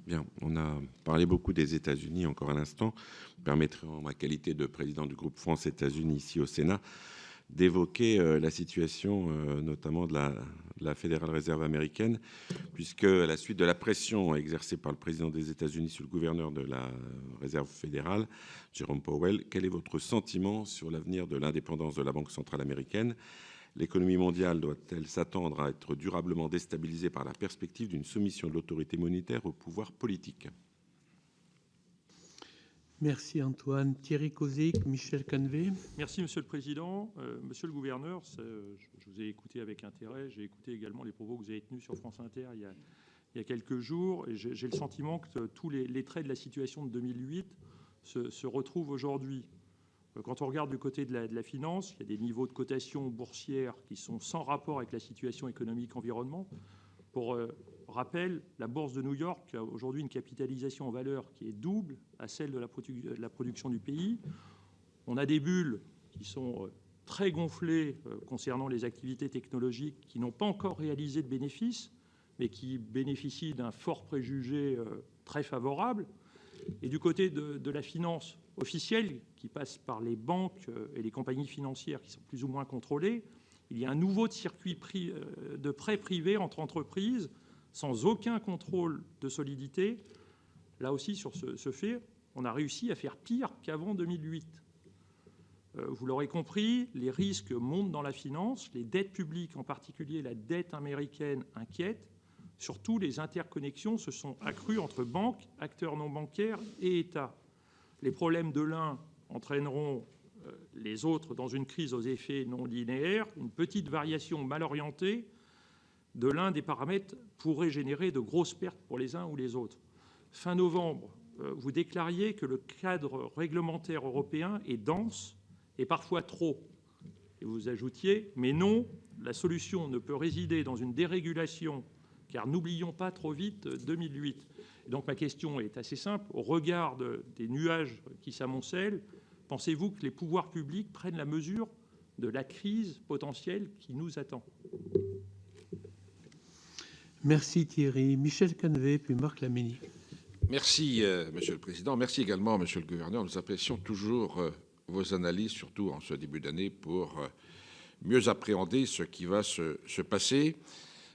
Bien, on a parlé beaucoup des États-Unis encore à l'instant. Je me permettrai, en ma qualité de président du groupe France-États-Unis ici au Sénat, d'évoquer la situation notamment de la Fédérale Réserve américaine, puisque à la suite de la pression exercée par le président des États-Unis sur le gouverneur de la Réserve fédérale, Jerome Powell, quel est votre sentiment sur l'avenir de l'indépendance de la Banque centrale américaine ? L'économie mondiale doit-elle s'attendre à être durablement déstabilisée par la perspective d'une soumission de l'autorité monétaire au pouvoir politique ? Merci Antoine. Thierry Kozik, Michel Canvet. Merci Monsieur le Président. Monsieur le Gouverneur, je vous ai écouté avec intérêt. J'ai écouté également les propos que vous avez tenus sur France Inter il y a quelques jours. Et j'ai le sentiment que tous les traits de la situation de 2008 se retrouvent aujourd'hui. Quand on regarde du côté de la finance, il y a des niveaux de cotation boursière qui sont sans rapport avec la situation économique environnement. Pour rappel, la bourse de New York a aujourd'hui une capitalisation en valeur qui est double à celle de la production du pays. On a des bulles qui sont très gonflées concernant les activités technologiques qui n'ont pas encore réalisé de bénéfices, mais qui bénéficient d'un fort préjugé très favorable. Et du côté de la finance officielle, qui passe par les banques et les compagnies financières qui sont plus ou moins contrôlées, il y a un nouveau circuit de prêts privés entre entreprises sans aucun contrôle de solidité. Là aussi, sur ce fait, on a réussi à faire pire qu'avant 2008. Vous l'aurez compris, les risques montent dans la finance, les dettes publiques, en particulier la dette américaine, inquiètent. Surtout, les interconnexions se sont accrues entre banques, acteurs non bancaires et États. Les problèmes de l'un entraîneront les autres dans une crise aux effets non linéaires. Une petite variation mal orientée de l'un des paramètres pourrait générer de grosses pertes pour les uns ou les autres. Fin novembre, vous déclariez que le cadre réglementaire européen est dense et parfois trop. Et vous ajoutiez, mais non, la solution ne peut résider dans une dérégulation, car n'oublions pas trop vite 2008. Et donc ma question est assez simple. Au regard des nuages qui s'amoncellent, pensez-vous que les pouvoirs publics prennent la mesure de la crise potentielle qui nous attend ? Merci Thierry. Michel Canvet, puis Marc Laménie. Merci, Monsieur le Président. Merci également, Monsieur le Gouverneur. Nous apprécions toujours vos analyses, surtout en ce début d'année, pour mieux appréhender ce qui va se passer.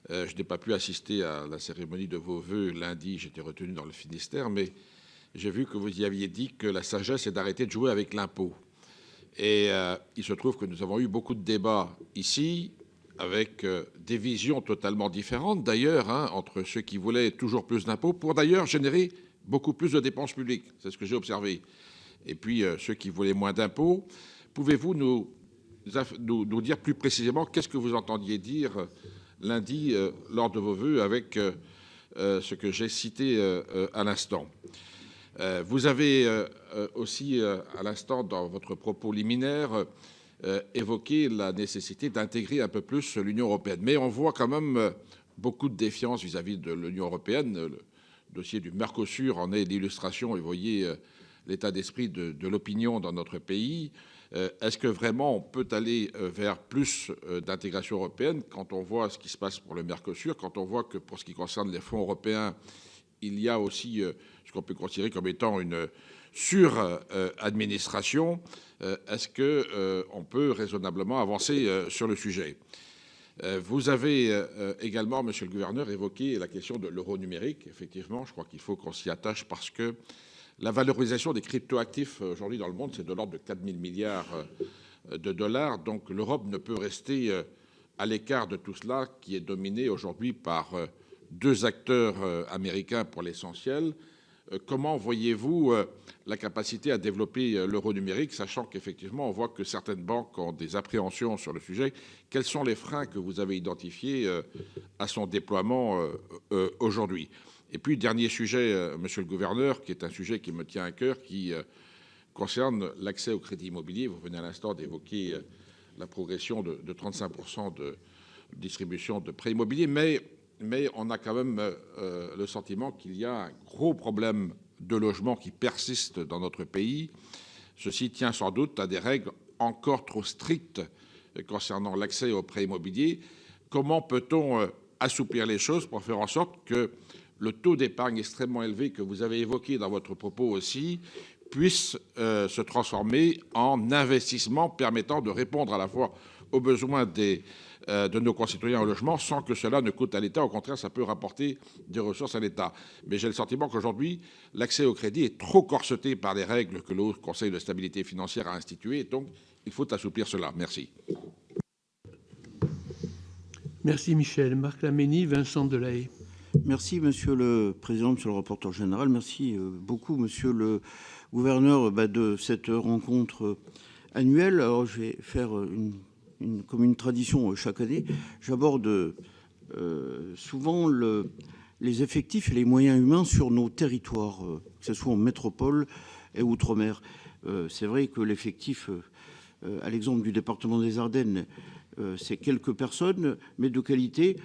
Je n'ai pas pu assister à la cérémonie de vos vœux lundi. J'étais retenu dans le Finistère, mais j'ai vu que vous y aviez dit que la sagesse est d'arrêter de jouer avec l'impôt. Et il se trouve que nous avons eu beaucoup de débats ici, avec des visions totalement différentes, d'ailleurs, entre ceux qui voulaient toujours plus d'impôts, pour d'ailleurs générer beaucoup plus de dépenses publiques. C'est ce que j'ai observé. Et puis, ceux qui voulaient moins d'impôts. Pouvez-vous nous dire plus précisément qu'est-ce que vous entendiez dire lundi lors de vos vœux avec ce que j'ai cité à l'instant? Vous avez aussi, à l'instant, dans votre propos liminaire, évoqué la nécessité d'intégrer un peu plus l'Union européenne. Mais on voit quand même beaucoup de défiance vis-à-vis de l'Union européenne. Le dossier du Mercosur en est l'illustration, et vous voyez l'état d'esprit de l'opinion dans notre pays. Est-ce que vraiment on peut aller vers plus d'intégration européenne quand on voit ce qui se passe pour le Mercosur, quand on voit que pour ce qui concerne les fonds européens, il y a aussi ce qu'on peut considérer comme étant une sur-administration? Est-ce qu'on peut raisonnablement avancer sur le sujet? Vous avez également, Monsieur le Gouverneur, évoqué la question de l'euro numérique. Effectivement, je crois qu'il faut qu'on s'y attache parce que la valorisation des cryptoactifs aujourd'hui dans le monde, c'est de l'ordre de 4 000 milliards de dollars. Donc l'Europe ne peut rester à l'écart de tout cela, qui est dominé aujourd'hui par deux acteurs américains pour l'essentiel. Comment voyez-vous la capacité à développer l'euro numérique, sachant qu'effectivement, on voit que certaines banques ont des appréhensions sur le sujet? Quels sont les freins que vous avez identifiés à son déploiement aujourd'hui? Et puis, dernier sujet, Monsieur le Gouverneur, qui est un sujet qui me tient à cœur, qui concerne l'accès au crédit immobilier. Vous venez à l'instant d'évoquer la progression de 35% de distribution de prêts immobiliers, mais on a quand même le sentiment qu'il y a un gros problème de logement qui persiste dans notre pays. Ceci tient sans doute à des règles encore trop strictes concernant l'accès aux prêts immobiliers. Comment peut-on assouplir les choses pour faire en sorte que le taux d'épargne extrêmement élevé que vous avez évoqué dans votre propos aussi puisse se transformer en investissement permettant de répondre à la fois aux besoins de nos concitoyens au logement sans que cela ne coûte à l'État? Au contraire, ça peut rapporter des ressources à l'État. Mais j'ai le sentiment qu'aujourd'hui, l'accès au crédit est trop corseté par les règles que le Haut Conseil de stabilité financière a instituées. Donc, il faut assouplir cela. Merci. Merci Michel. Marc Laménie, Vincent Delahaye. Merci Monsieur le Président, Monsieur le Rapporteur Général. Merci beaucoup Monsieur le Gouverneur de cette rencontre annuelle. Alors je vais faire comme une tradition chaque année. J'aborde souvent les effectifs et les moyens humains sur nos territoires, que ce soit en métropole et outre-mer. C'est vrai que l'effectif, à l'exemple du département des Ardennes, c'est quelques personnes, mais de qualité.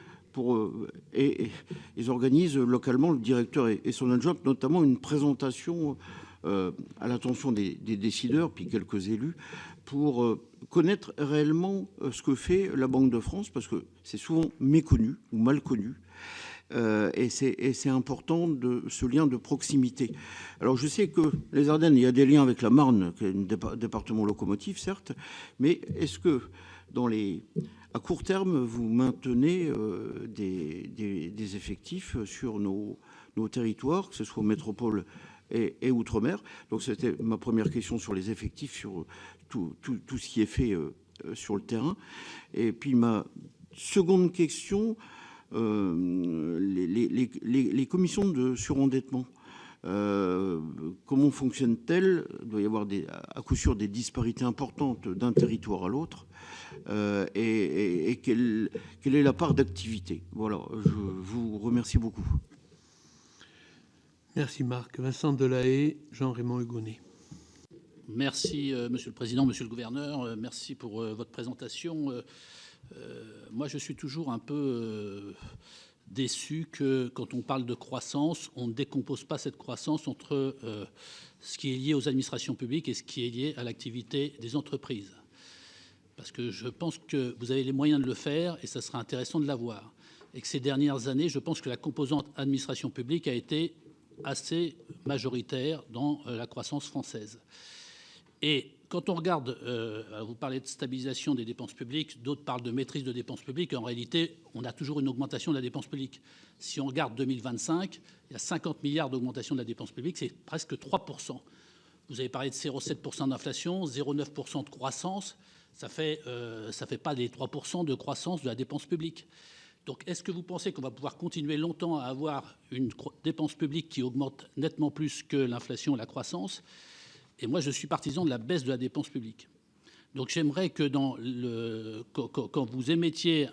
Et ils organisent localement, le directeur et son adjoint, notamment une présentation à l'attention des décideurs, puis quelques élus, pour connaître réellement ce que fait la Banque de France, parce que c'est souvent méconnu ou mal connu. Et c'est important ce lien de proximité. Alors je sais que les Ardennes, il y a des liens avec la Marne, qui est un département locomotive, certes, mais est-ce que à court terme, vous maintenez des effectifs sur nos territoires, que ce soit métropole et outre-mer? Donc c'était ma première question sur les effectifs, sur tout ce qui est fait sur le terrain. Et puis ma seconde question, les commissions de surendettement, comment fonctionnent-elles? Il doit y avoir à coup sûr des disparités importantes d'un territoire à l'autre. Et quelle est la part d'activité? Voilà, je vous remercie beaucoup. Merci Marc. Vincent Delahaye, Jean-Raymond Hugonet. Merci Monsieur le Président, Monsieur le Gouverneur. Merci pour votre présentation. Moi, je suis toujours un peu déçu que quand on parle de croissance, on ne décompose pas cette croissance entre ce qui est lié aux administrations publiques et ce qui est lié à l'activité des entreprises. Parce que je pense que vous avez les moyens de le faire et ça sera intéressant de l'avoir. Et que ces dernières années, je pense que la composante administration publique a été assez majoritaire dans la croissance française. Et quand on regarde, vous parlez de stabilisation des dépenses publiques, d'autres parlent de maîtrise de dépenses publiques. En réalité, on a toujours une augmentation de la dépense publique. Si on regarde 2025, il y a 50 milliards d'augmentation de la dépense publique, c'est presque 3%. Vous avez parlé de 0,7% d'inflation, 0,9% de croissance. Ça fait pas les 3% de croissance de la dépense publique. Donc, est-ce que vous pensez qu'on va pouvoir continuer longtemps à avoir une dépense publique qui augmente nettement plus que l'inflation et la croissance ? Et moi, je suis partisan de la baisse de la dépense publique. Donc, j'aimerais que quand vous émettiez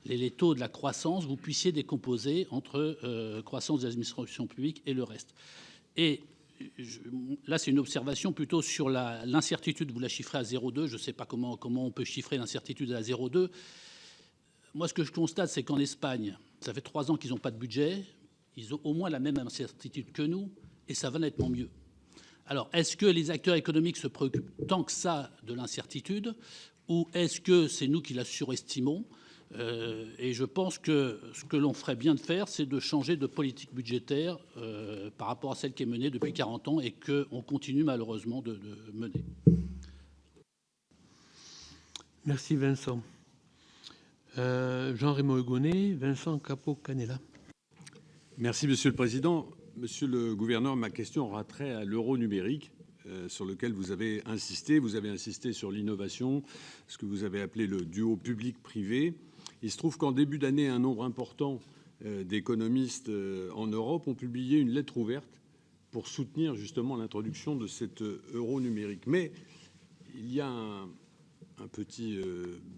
les taux de la croissance, vous puissiez décomposer entre croissance des administrations publiques et le reste. Et là, c'est une observation plutôt sur l'incertitude. Vous la chiffrez à 0,2. Je ne sais pas comment on peut chiffrer l'incertitude à 0,2. Moi, ce que je constate, c'est qu'en Espagne, ça fait 3 ans qu'ils n'ont pas de budget. Ils ont au moins la même incertitude que nous, et ça va nettement mieux. Alors, est-ce que les acteurs économiques se préoccupent tant que ça de l'incertitude, ou est-ce que c'est nous qui la surestimons ? Et je pense que ce que l'on ferait bien de faire, c'est de changer de politique budgétaire par rapport à celle qui est menée depuis 40 ans et qu'on continue malheureusement de mener. Merci Vincent. Jean-Raymond Hugonet, Vincent Capo-Canella. Merci Monsieur le Président. Monsieur le gouverneur, ma question aura trait à l'euro numérique sur lequel vous avez insisté. Vous avez insisté sur l'innovation, ce que vous avez appelé le duo public-privé. Il se trouve qu'en début d'année, un nombre important d'économistes en Europe ont publié une lettre ouverte pour soutenir justement l'introduction de cet euro numérique. Mais il y a un petit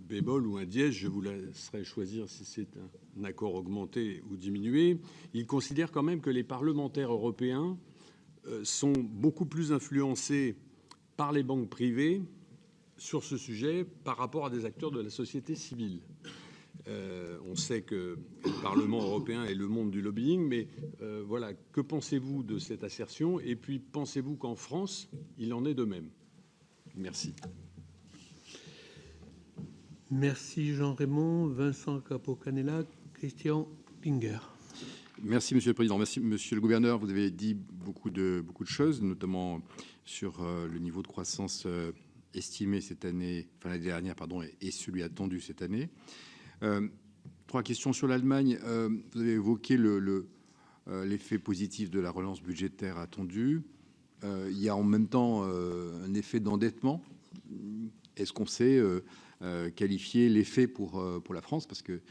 bémol ou un dièse, je vous laisserai choisir si c'est un accord augmenté ou diminué. Il considère quand même que les parlementaires européens sont beaucoup plus influencés par les banques privées sur ce sujet par rapport à des acteurs de la société civile. On sait que le Parlement européen est le monde du lobbying, mais voilà, que pensez-vous de cette assertion? Et puis, pensez-vous qu'en France, il en est de même? Merci. Merci Jean-Raymond, Vincent Capo-Canella, Christian Klinger. Merci Monsieur le Président. Merci Monsieur le Gouverneur. Vous avez dit beaucoup de choses, notamment sur le niveau de croissance estimé cette année, enfin l'année dernière, pardon, et celui attendu cette année. 3 questions sur l'Allemagne. Vous avez évoqué l'effet positif de la relance budgétaire attendue. Il y a en même temps un effet d'endettement. Est-ce qu'on sait qualifier l'effet pour la France, parce que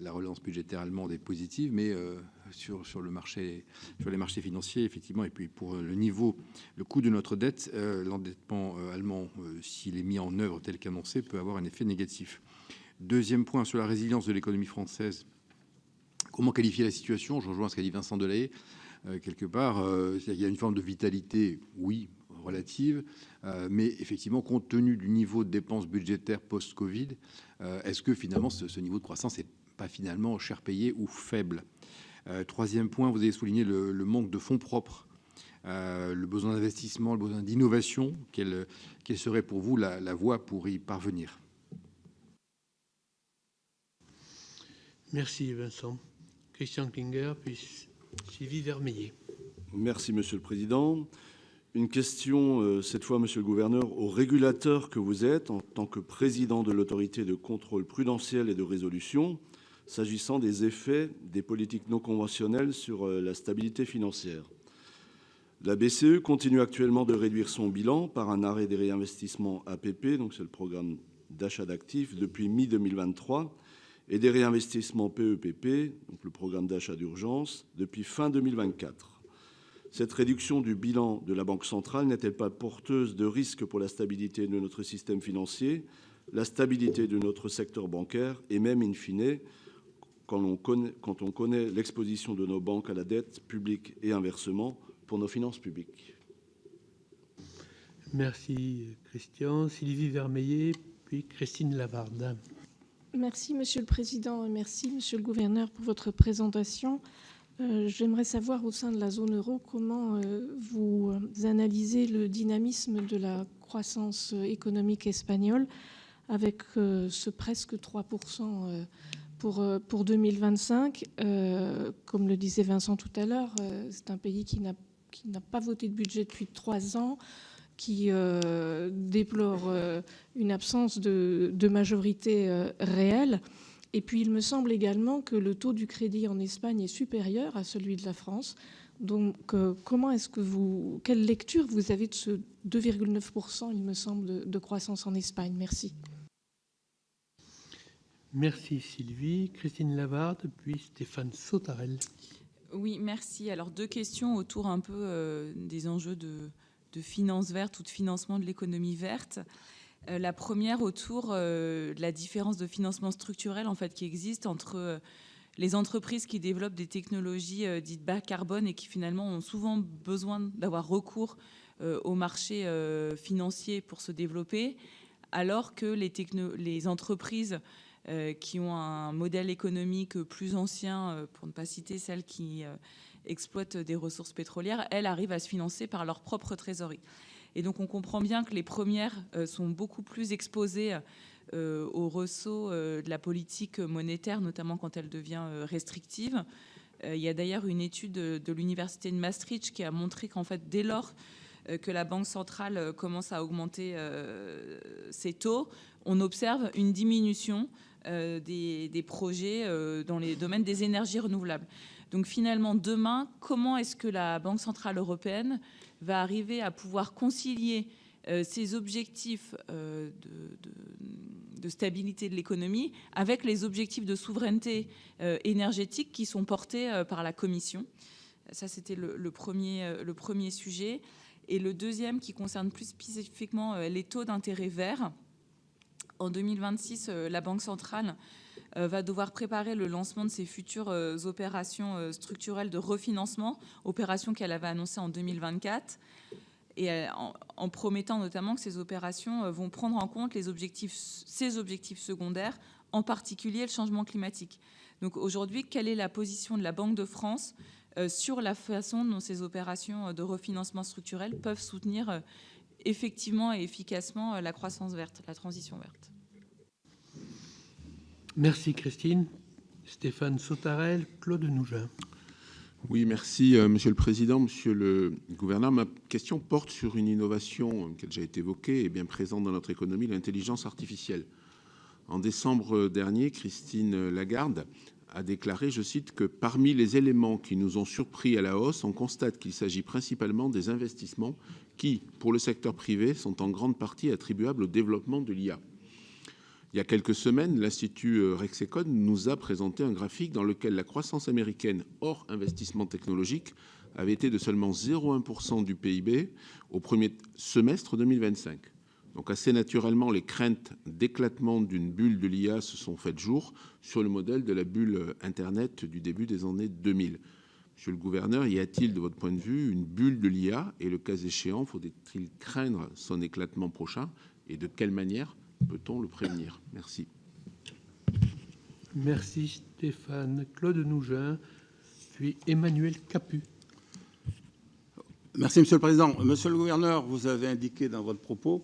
la relance budgétaire allemande est positive, mais sur les marchés financiers, effectivement, et puis pour le coût de notre dette, l'endettement allemand, s'il est mis en œuvre tel qu'annoncé, peut avoir un effet négatif. Deuxième point, sur la résilience de l'économie française, comment qualifier la situation? Je rejoins ce qu'a dit Vincent Delahaye. Quelque part, il y a une forme de vitalité, oui, relative, mais effectivement, compte tenu du niveau de dépenses budgétaires post-Covid, est-ce que finalement ce niveau de croissance n'est pas finalement cher payé ou faible? Troisième point, vous avez souligné le manque de fonds propres, le besoin d'investissement, le besoin d'innovation. Quelle serait pour vous la voie pour y parvenir? Merci Vincent. Christian Klinger, puis Sylvie Vermeillet. Merci Monsieur le Président. Une question, cette fois, Monsieur le Gouverneur, au régulateur que vous êtes en tant que président de l'autorité de contrôle prudentiel et de résolution, s'agissant des effets des politiques non conventionnelles sur la stabilité financière. La BCE continue actuellement de réduire son bilan par un arrêt des réinvestissements APP, donc c'est le programme d'achat d'actifs, depuis mi-2023, et des réinvestissements PEPP, donc le programme d'achat d'urgence, depuis fin 2024. Cette réduction du bilan de la Banque centrale n'est-elle pas porteuse de risques pour la stabilité de notre système financier, la stabilité de notre secteur bancaire et même, in fine, quand on connaît l'exposition de nos banques à la dette publique et inversement pour nos finances publiques? Merci Christian. Sylvie Vermeillet, puis Christine Lavarde. Merci Monsieur le Président et merci Monsieur le Gouverneur pour votre présentation. J'aimerais savoir au sein de la zone euro comment vous analysez le dynamisme de la croissance économique espagnole avec ce presque 3% pour 2025. Comme le disait Vincent tout à l'heure, c'est un pays qui n'a pas voté de budget depuis 3 ans, qui déplore une absence de majorité réelle. Et puis, il me semble également que le taux du crédit en Espagne est supérieur à celui de la France. Donc, quelle lecture vous avez de ce 2,9%, il me semble, de croissance en Espagne? Merci. Merci Sylvie. Christine Lavarde, puis Stéphane Sautarel. Oui, merci. Alors, 2 questions autour un peu des enjeux de finances vertes ou de financement de l'économie verte. La première autour de la différence de financement structurel en fait, qui existe entre les entreprises qui développent des technologies dites bas carbone et qui finalement ont souvent besoin d'avoir recours au marché financier pour se développer, alors que les entreprises qui ont un modèle économique plus ancien, pour ne pas citer celles qui exploitent des ressources pétrolières, elles arrivent à se financer par leur propre trésorerie. Et donc on comprend bien que les premières sont beaucoup plus exposées au ressaut de la politique monétaire, notamment quand elle devient restrictive. Il y a d'ailleurs une étude de l'université de Maastricht qui a montré qu'en fait, dès lors que la Banque centrale commence à augmenter ses taux, on observe une diminution des projets dans les domaines des énergies renouvelables. Donc finalement, demain, comment est-ce que la Banque centrale européenne va arriver à pouvoir concilier ces objectifs de stabilité de l'économie avec les objectifs de souveraineté énergétique qui sont portés par la Commission? Ça, c'était le premier sujet. Et le deuxième, qui concerne plus spécifiquement les taux d'intérêt verts. En 2026, la Banque centrale va devoir préparer le lancement de ses futures opérations structurelles de refinancement, opérations qu'elle avait annoncées en 2024, et en promettant notamment que ces opérations vont prendre en compte ces objectifs secondaires, en particulier le changement climatique. Donc aujourd'hui, quelle est la position de la Banque de France sur la façon dont ces opérations de refinancement structurel peuvent soutenir effectivement et efficacement la croissance verte, la transition verte? Merci Christine. Stéphane Sautarel, Claude Nougin. Oui, merci Monsieur le Président, Monsieur le Gouverneur. Ma question porte sur une innovation qui a déjà été évoquée et bien présente dans notre économie, l'intelligence artificielle. En décembre dernier, Christine Lagarde a déclaré, je cite, que parmi les éléments qui nous ont surpris à la hausse, on constate qu'il s'agit principalement des investissements qui, pour le secteur privé, sont en grande partie attribuables au développement de l'IA. Il y a quelques semaines, l'Institut Rexecon nous a présenté un graphique dans lequel la croissance américaine hors investissement technologique avait été de seulement 0,1% du PIB au premier semestre 2025. Donc assez naturellement, les craintes d'éclatement d'une bulle de l'IA se sont faites jour sur le modèle de la bulle Internet du début des années 2000. Monsieur le Gouverneur, y a-t-il, de votre point de vue, une bulle de l'IA et le cas échéant, faut-il craindre son éclatement prochain et de quelle manière peut-on le prévenir? Merci. Merci Stéphane. Claude Nougin, puis Emmanuel Capus. Merci Monsieur le Président. Monsieur le Gouverneur, vous avez indiqué dans votre propos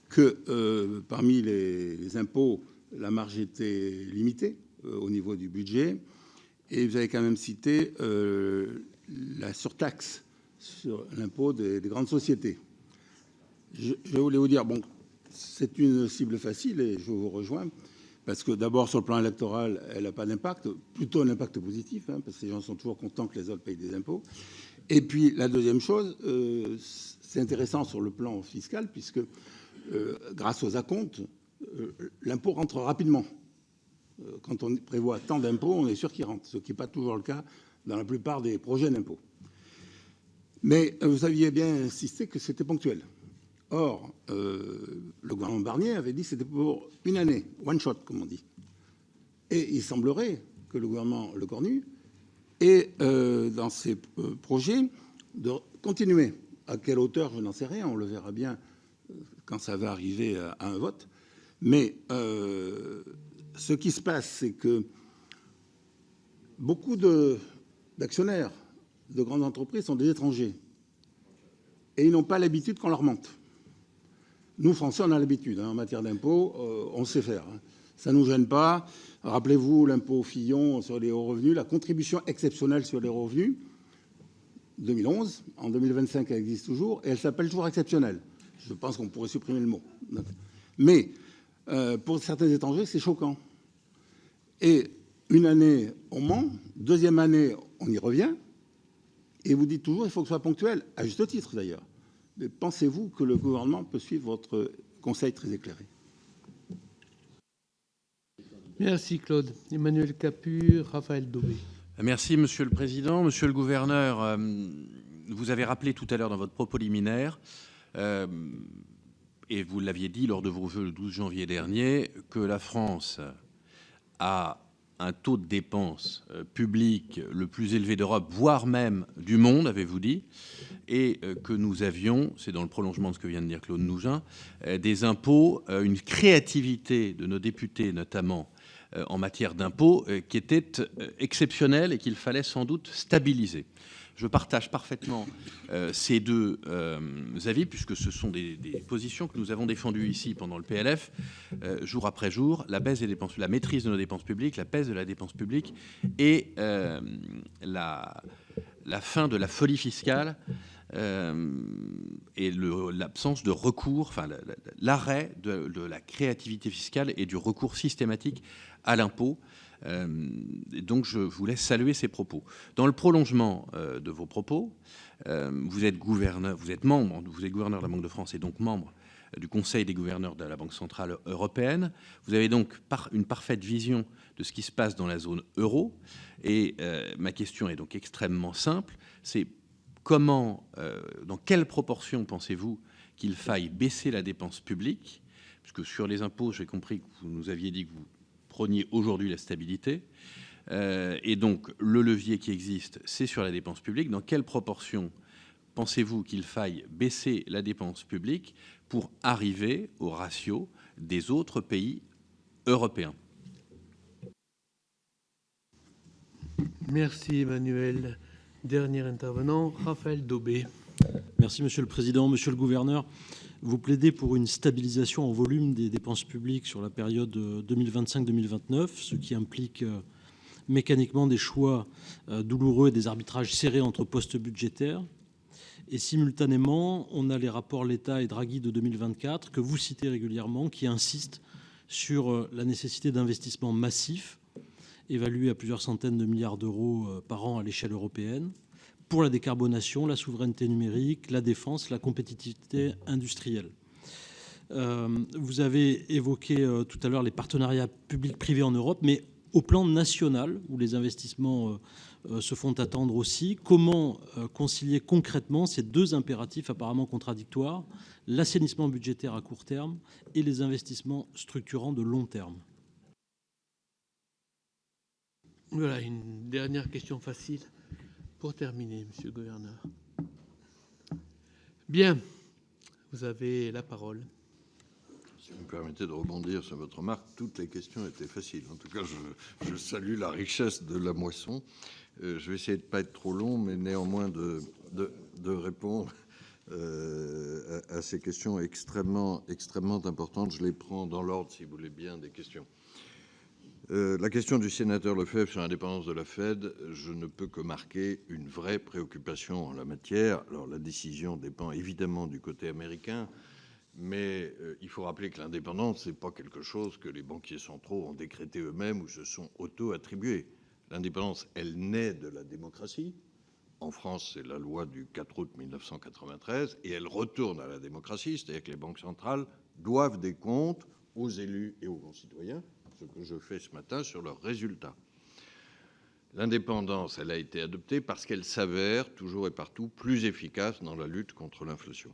que parmi les impôts, la marge était limitée au niveau du budget. Et vous avez quand même cité la surtaxe sur l'impôt des grandes sociétés. Je voulais vous dire, bon, c'est une cible facile et je vous rejoins, parce que d'abord, sur le plan électoral, elle n'a pas d'impact, plutôt un impact positif, hein, parce que les gens sont toujours contents que les autres payent des impôts. Et puis, la deuxième chose, c'est intéressant sur le plan fiscal, puisque grâce aux acomptes, l'impôt rentre rapidement. Quand on prévoit tant d'impôts, on est sûr qu'il rentre, ce qui n'est pas toujours le cas dans la plupart des projets d'impôts. Mais vous aviez bien insisté que c'était ponctuel. Or, le gouvernement Barnier avait dit que c'était pour une année, one shot, comme on dit. Et il semblerait que le gouvernement Lecornu ait, dans ses projets, de continuer. À quelle hauteur, je n'en sais rien, on le verra bien quand ça va arriver à un vote. Mais ce qui se passe, c'est que beaucoup d'actionnaires de grandes entreprises sont des étrangers. Et ils n'ont pas l'habitude qu'on leur mente. Nous, Français, on a l'habitude. Hein, en matière d'impôts, on sait faire. Hein. Ça ne nous gêne pas. Rappelez-vous l'impôt Fillon sur les hauts revenus, la contribution exceptionnelle sur les hauts revenus, 2011. En 2025, elle existe toujours et elle s'appelle toujours exceptionnelle. Je pense qu'on pourrait supprimer le mot. Mais pour certains étrangers, c'est choquant. Et une année, on ment. Deuxième année, on y revient. Et vous dites toujours, il faut que ce soit ponctuel, à juste titre d'ailleurs. Mais pensez-vous que le gouvernement peut suivre votre conseil très éclairé? Merci Claude. Emmanuel Capus, Raphaël Daubé. Merci Monsieur le Président. Monsieur le Gouverneur, vous avez rappelé tout à l'heure dans votre propos liminaire, et vous l'aviez dit lors de vos vœux le 12 janvier dernier, que la France a un taux de dépenses publiques le plus élevé d'Europe, voire même du monde, avez-vous dit, et que nous avions, c'est dans le prolongement de ce que vient de dire Claude Nougin, des impôts, une créativité de nos députés notamment en matière d'impôts qui était exceptionnelle et qu'il fallait sans doute stabiliser. Je partage parfaitement ces deux avis, puisque ce sont des positions que nous avons défendues ici pendant le PLF, jour après jour, la baisse des dépenses, la maîtrise de nos dépenses publiques, la baisse de la dépense publique et la fin de la folie fiscale et l'absence de recours, enfin l'arrêt de la créativité fiscale et du recours systématique à l'impôt. Donc je voulais saluer ces propos. Dans le prolongement de vos propos, vous êtes gouverneur de la Banque de France et donc membre du Conseil des gouverneurs de la Banque centrale européenne. Vous avez donc une parfaite vision de ce qui se passe dans la zone euro. Et ma question est donc extrêmement simple. C'est comment, dans quelle proportion pensez-vous qu'il faille baisser la dépense publique? Puisque sur les impôts, j'ai compris que vous nous aviez dit que vous preniez aujourd'hui la stabilité. Et donc, le levier qui existe, c'est sur la dépense publique. Dans quelle proportion pensez-vous qu'il faille baisser la dépense publique pour arriver au ratio des autres pays européens? Merci Emmanuel. Dernier intervenant, Raphaël Daubé. Merci Monsieur le Président. Monsieur le Gouverneur, vous plaidez pour une stabilisation en volume des dépenses publiques sur la période 2025-2029, ce qui implique mécaniquement des choix douloureux et des arbitrages serrés entre postes budgétaires. Et simultanément, on a les rapports Letta et Draghi de 2024, que vous citez régulièrement, qui insistent sur la nécessité d'investissements massifs, évalués à plusieurs centaines de milliards d'euros par an à l'échelle européenne, pour la décarbonation, la souveraineté numérique, la défense, la compétitivité industrielle. Vous avez évoqué tout à l'heure les partenariats publics-privés en Europe, mais au plan national, où les investissements se font attendre aussi, comment concilier concrètement ces deux impératifs apparemment contradictoires, l'assainissement budgétaire à court terme et les investissements structurants de long terme? Voilà, une dernière question facile pour terminer, Monsieur le Gouverneur. Bien, vous avez la parole. Si vous me permettez de rebondir sur votre remarque, toutes les questions étaient faciles. En tout cas, je salue la richesse de la moisson. Je vais essayer de ne pas être trop long, mais néanmoins de répondre à ces questions extrêmement importantes. Je les prends dans l'ordre, si vous voulez bien, des questions. La question du sénateur Lefebvre sur l'indépendance de la Fed, je ne peux que marquer une vraie préoccupation en la matière. Alors, la décision dépend évidemment du côté américain, mais il faut rappeler que l'indépendance, ce n'est pas quelque chose que les banquiers centraux ont décrété eux-mêmes ou se sont auto-attribués. L'indépendance, elle naît de la démocratie. En France, c'est la loi du 4 août 1993, et elle retourne à la démocratie, c'est-à-dire que les banques centrales doivent des comptes aux élus et aux concitoyens, ce que je fais ce matin sur leurs résultats. L'indépendance, elle a été adoptée parce qu'elle s'avère toujours et partout plus efficace dans la lutte contre l'inflation.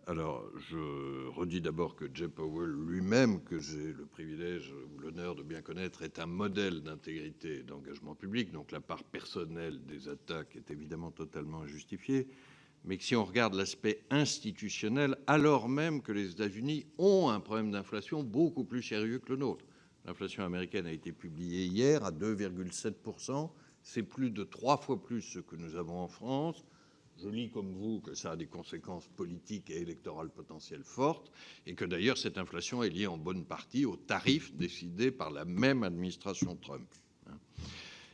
Alors, je redis d'abord que Jay Powell lui-même, que j'ai le privilège ou l'honneur de bien connaître, est un modèle d'intégrité et d'engagement public, donc la part personnelle des attaques est évidemment totalement injustifiée, mais que si on regarde l'aspect institutionnel, alors même que les États-Unis ont un problème d'inflation beaucoup plus sérieux que le nôtre. L'inflation américaine a été publiée hier à 2,7%, c'est plus de 3 fois plus ce que nous avons en France. Je lis comme vous que ça a des conséquences politiques et électorales potentielles fortes, et que d'ailleurs cette inflation est liée en bonne partie aux tarifs décidés par la même administration Trump.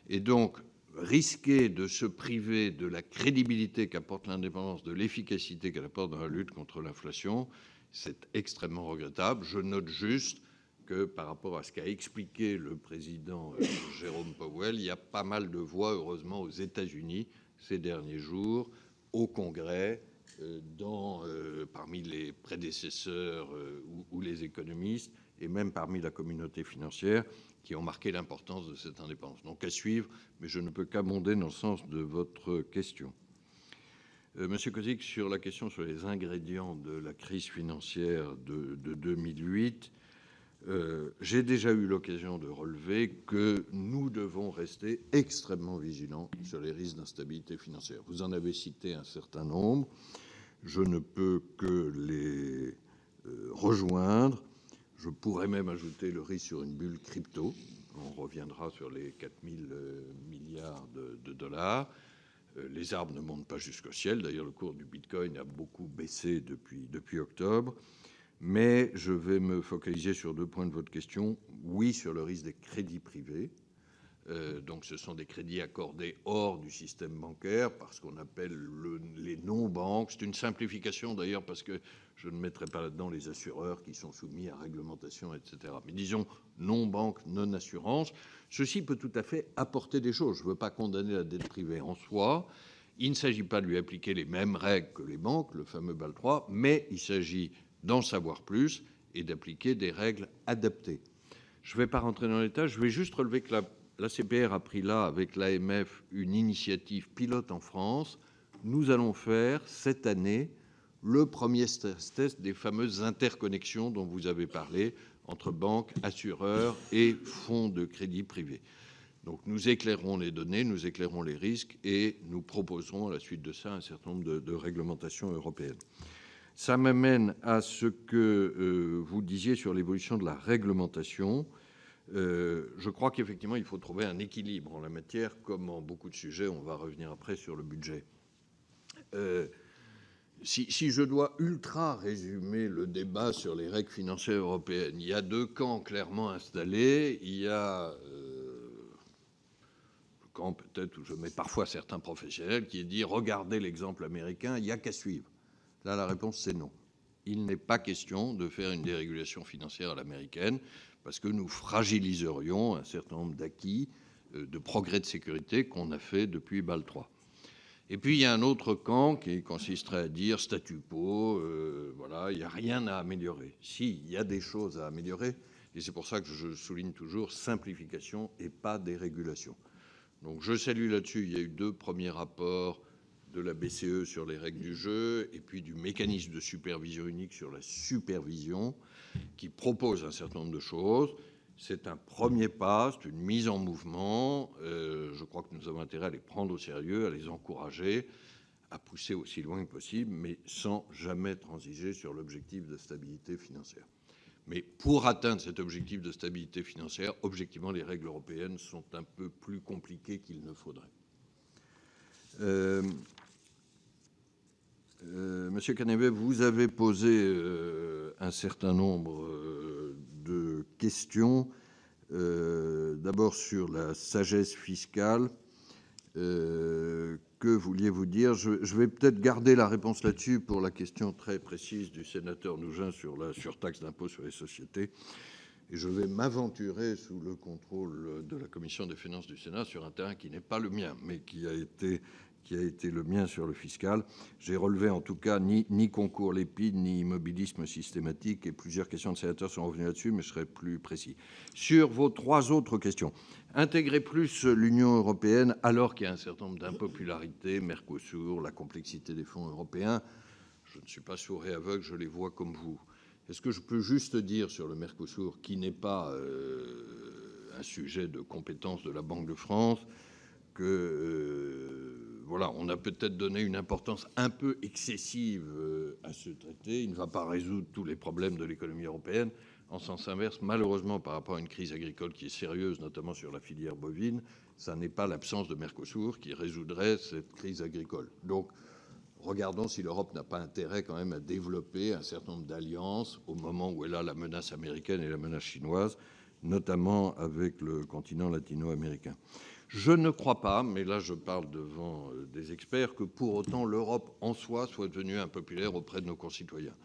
Et donc, risquer de se priver de la crédibilité qu'apporte l'indépendance, de l'efficacité qu'elle apporte dans la lutte contre l'inflation, c'est extrêmement regrettable. Je note juste que par rapport à ce qu'a expliqué le président Jérôme Powell, il y a pas mal de voix, heureusement, aux États-Unis ces derniers jours, au Congrès, parmi les prédécesseurs ou les économistes, et même parmi la communauté financière, qui ont marqué l'importance de cette indépendance. Donc à suivre, mais je ne peux qu'abonder dans le sens de votre question. Monsieur Kozik, sur la question sur les ingrédients de la crise financière de 2008, j'ai déjà eu l'occasion de relever que nous devons rester extrêmement vigilants sur les risques d'instabilité financière. Vous en avez cité un certain nombre. Je ne peux que les rejoindre. Je pourrais même ajouter le risque sur une bulle crypto. On reviendra sur les 4 000 milliards de dollars. Les arbres ne montent pas jusqu'au ciel. D'ailleurs, le cours du Bitcoin a beaucoup baissé depuis octobre. Mais je vais me focaliser sur 2 points de votre question. Oui, sur le risque des crédits privés. Donc, ce sont des crédits accordés hors du système bancaire, par ce qu'on appelle les non-banques. C'est une simplification, d'ailleurs, parce que je ne mettrai pas là-dedans les assureurs qui sont soumis à réglementation, etc. Mais disons non-banque, non-assurance. Ceci peut tout à fait apporter des choses. Je ne veux pas condamner la dette privée en soi. Il ne s'agit pas de lui appliquer les mêmes règles que les banques, le fameux BAL 3, mais il s'agit d'en savoir plus et d'appliquer des règles adaptées. Je ne vais pas rentrer dans les détails, je vais juste relever que la CPR a pris là, avec l'AMF, une initiative pilote en France. Nous allons faire cette année le premier test des fameuses interconnexions dont vous avez parlé entre banques, assureurs et fonds de crédit privés. Donc nous éclairerons les données, nous éclairerons les risques et nous proposerons à la suite de ça un certain nombre de réglementations européennes. Ça m'amène à ce que vous disiez sur l'évolution de la réglementation. Je crois qu'effectivement, il faut trouver un équilibre en la matière, comme en beaucoup de sujets. On va revenir après sur le budget. Si je dois ultra résumer le débat sur les règles financières européennes, il y a 2 camps clairement installés. Il y a le camp peut-être où je mets parfois certains professionnels qui dit « Regardez l'exemple américain, il n'y a qu'à suivre ». Là, la réponse, c'est non. Il n'est pas question de faire une dérégulation financière à l'américaine parce que nous fragiliserions un certain nombre d'acquis de progrès de sécurité qu'on a fait depuis BAL 3. Et puis, il y a un autre camp qui consisterait à dire statu quo, voilà, il n'y a rien à améliorer. Si, il y a des choses à améliorer, et c'est pour ça que je souligne toujours simplification et pas dérégulation. Donc, je salue là-dessus, il y a eu 2 premiers rapports de la BCE sur les règles du jeu et puis du mécanisme de supervision unique sur la supervision qui propose un certain nombre de choses. C'est un premier pas, c'est une mise en mouvement. Je crois que nous avons intérêt à les prendre au sérieux, à les encourager, à pousser aussi loin que possible, mais sans jamais transiger sur l'objectif de stabilité financière. Mais pour atteindre cet objectif de stabilité financière, objectivement, les règles européennes sont un peu plus compliquées qu'il ne faudrait. Monsieur Canevet, vous avez posé un certain nombre de questions. D'abord sur la sagesse fiscale. Que vouliez-vous dire? Je vais peut-être garder la réponse là-dessus pour la question très précise du sénateur Nougin sur la surtaxe d'impôt sur les sociétés. Et je vais m'aventurer sous le contrôle de la Commission des finances du Sénat sur un terrain qui n'est pas le mien, mais qui a été le mien sur le fiscal. J'ai relevé en tout cas ni concours Lépide, ni immobilisme systématique, et plusieurs questions de sénateurs sont revenues là-dessus, mais je serai plus précis. Sur vos 3 autres questions, intégrer plus l'Union européenne alors qu'il y a un certain nombre d'impopularités, Mercosur, la complexité des fonds européens, je ne suis pas sourd et aveugle, je les vois comme vous. Est-ce que je peux juste dire sur le Mercosur, qui n'est pas un sujet de compétence de la Banque de France, que voilà, on a peut-être donné une importance un peu excessive à ce traité. Il ne va pas résoudre tous les problèmes de l'économie européenne. En sens inverse, malheureusement, par rapport à une crise agricole qui est sérieuse, notamment sur la filière bovine, ça n'est pas l'absence de Mercosur qui résoudrait cette crise agricole. Donc, regardons si l'Europe n'a pas intérêt quand même à développer un certain nombre d'alliances au moment où elle a la menace américaine et la menace chinoise, notamment avec le continent latino-américain. Je ne crois pas, mais là je parle devant des experts, que pour autant l'Europe en soi soit devenue impopulaire auprès de nos concitoyens.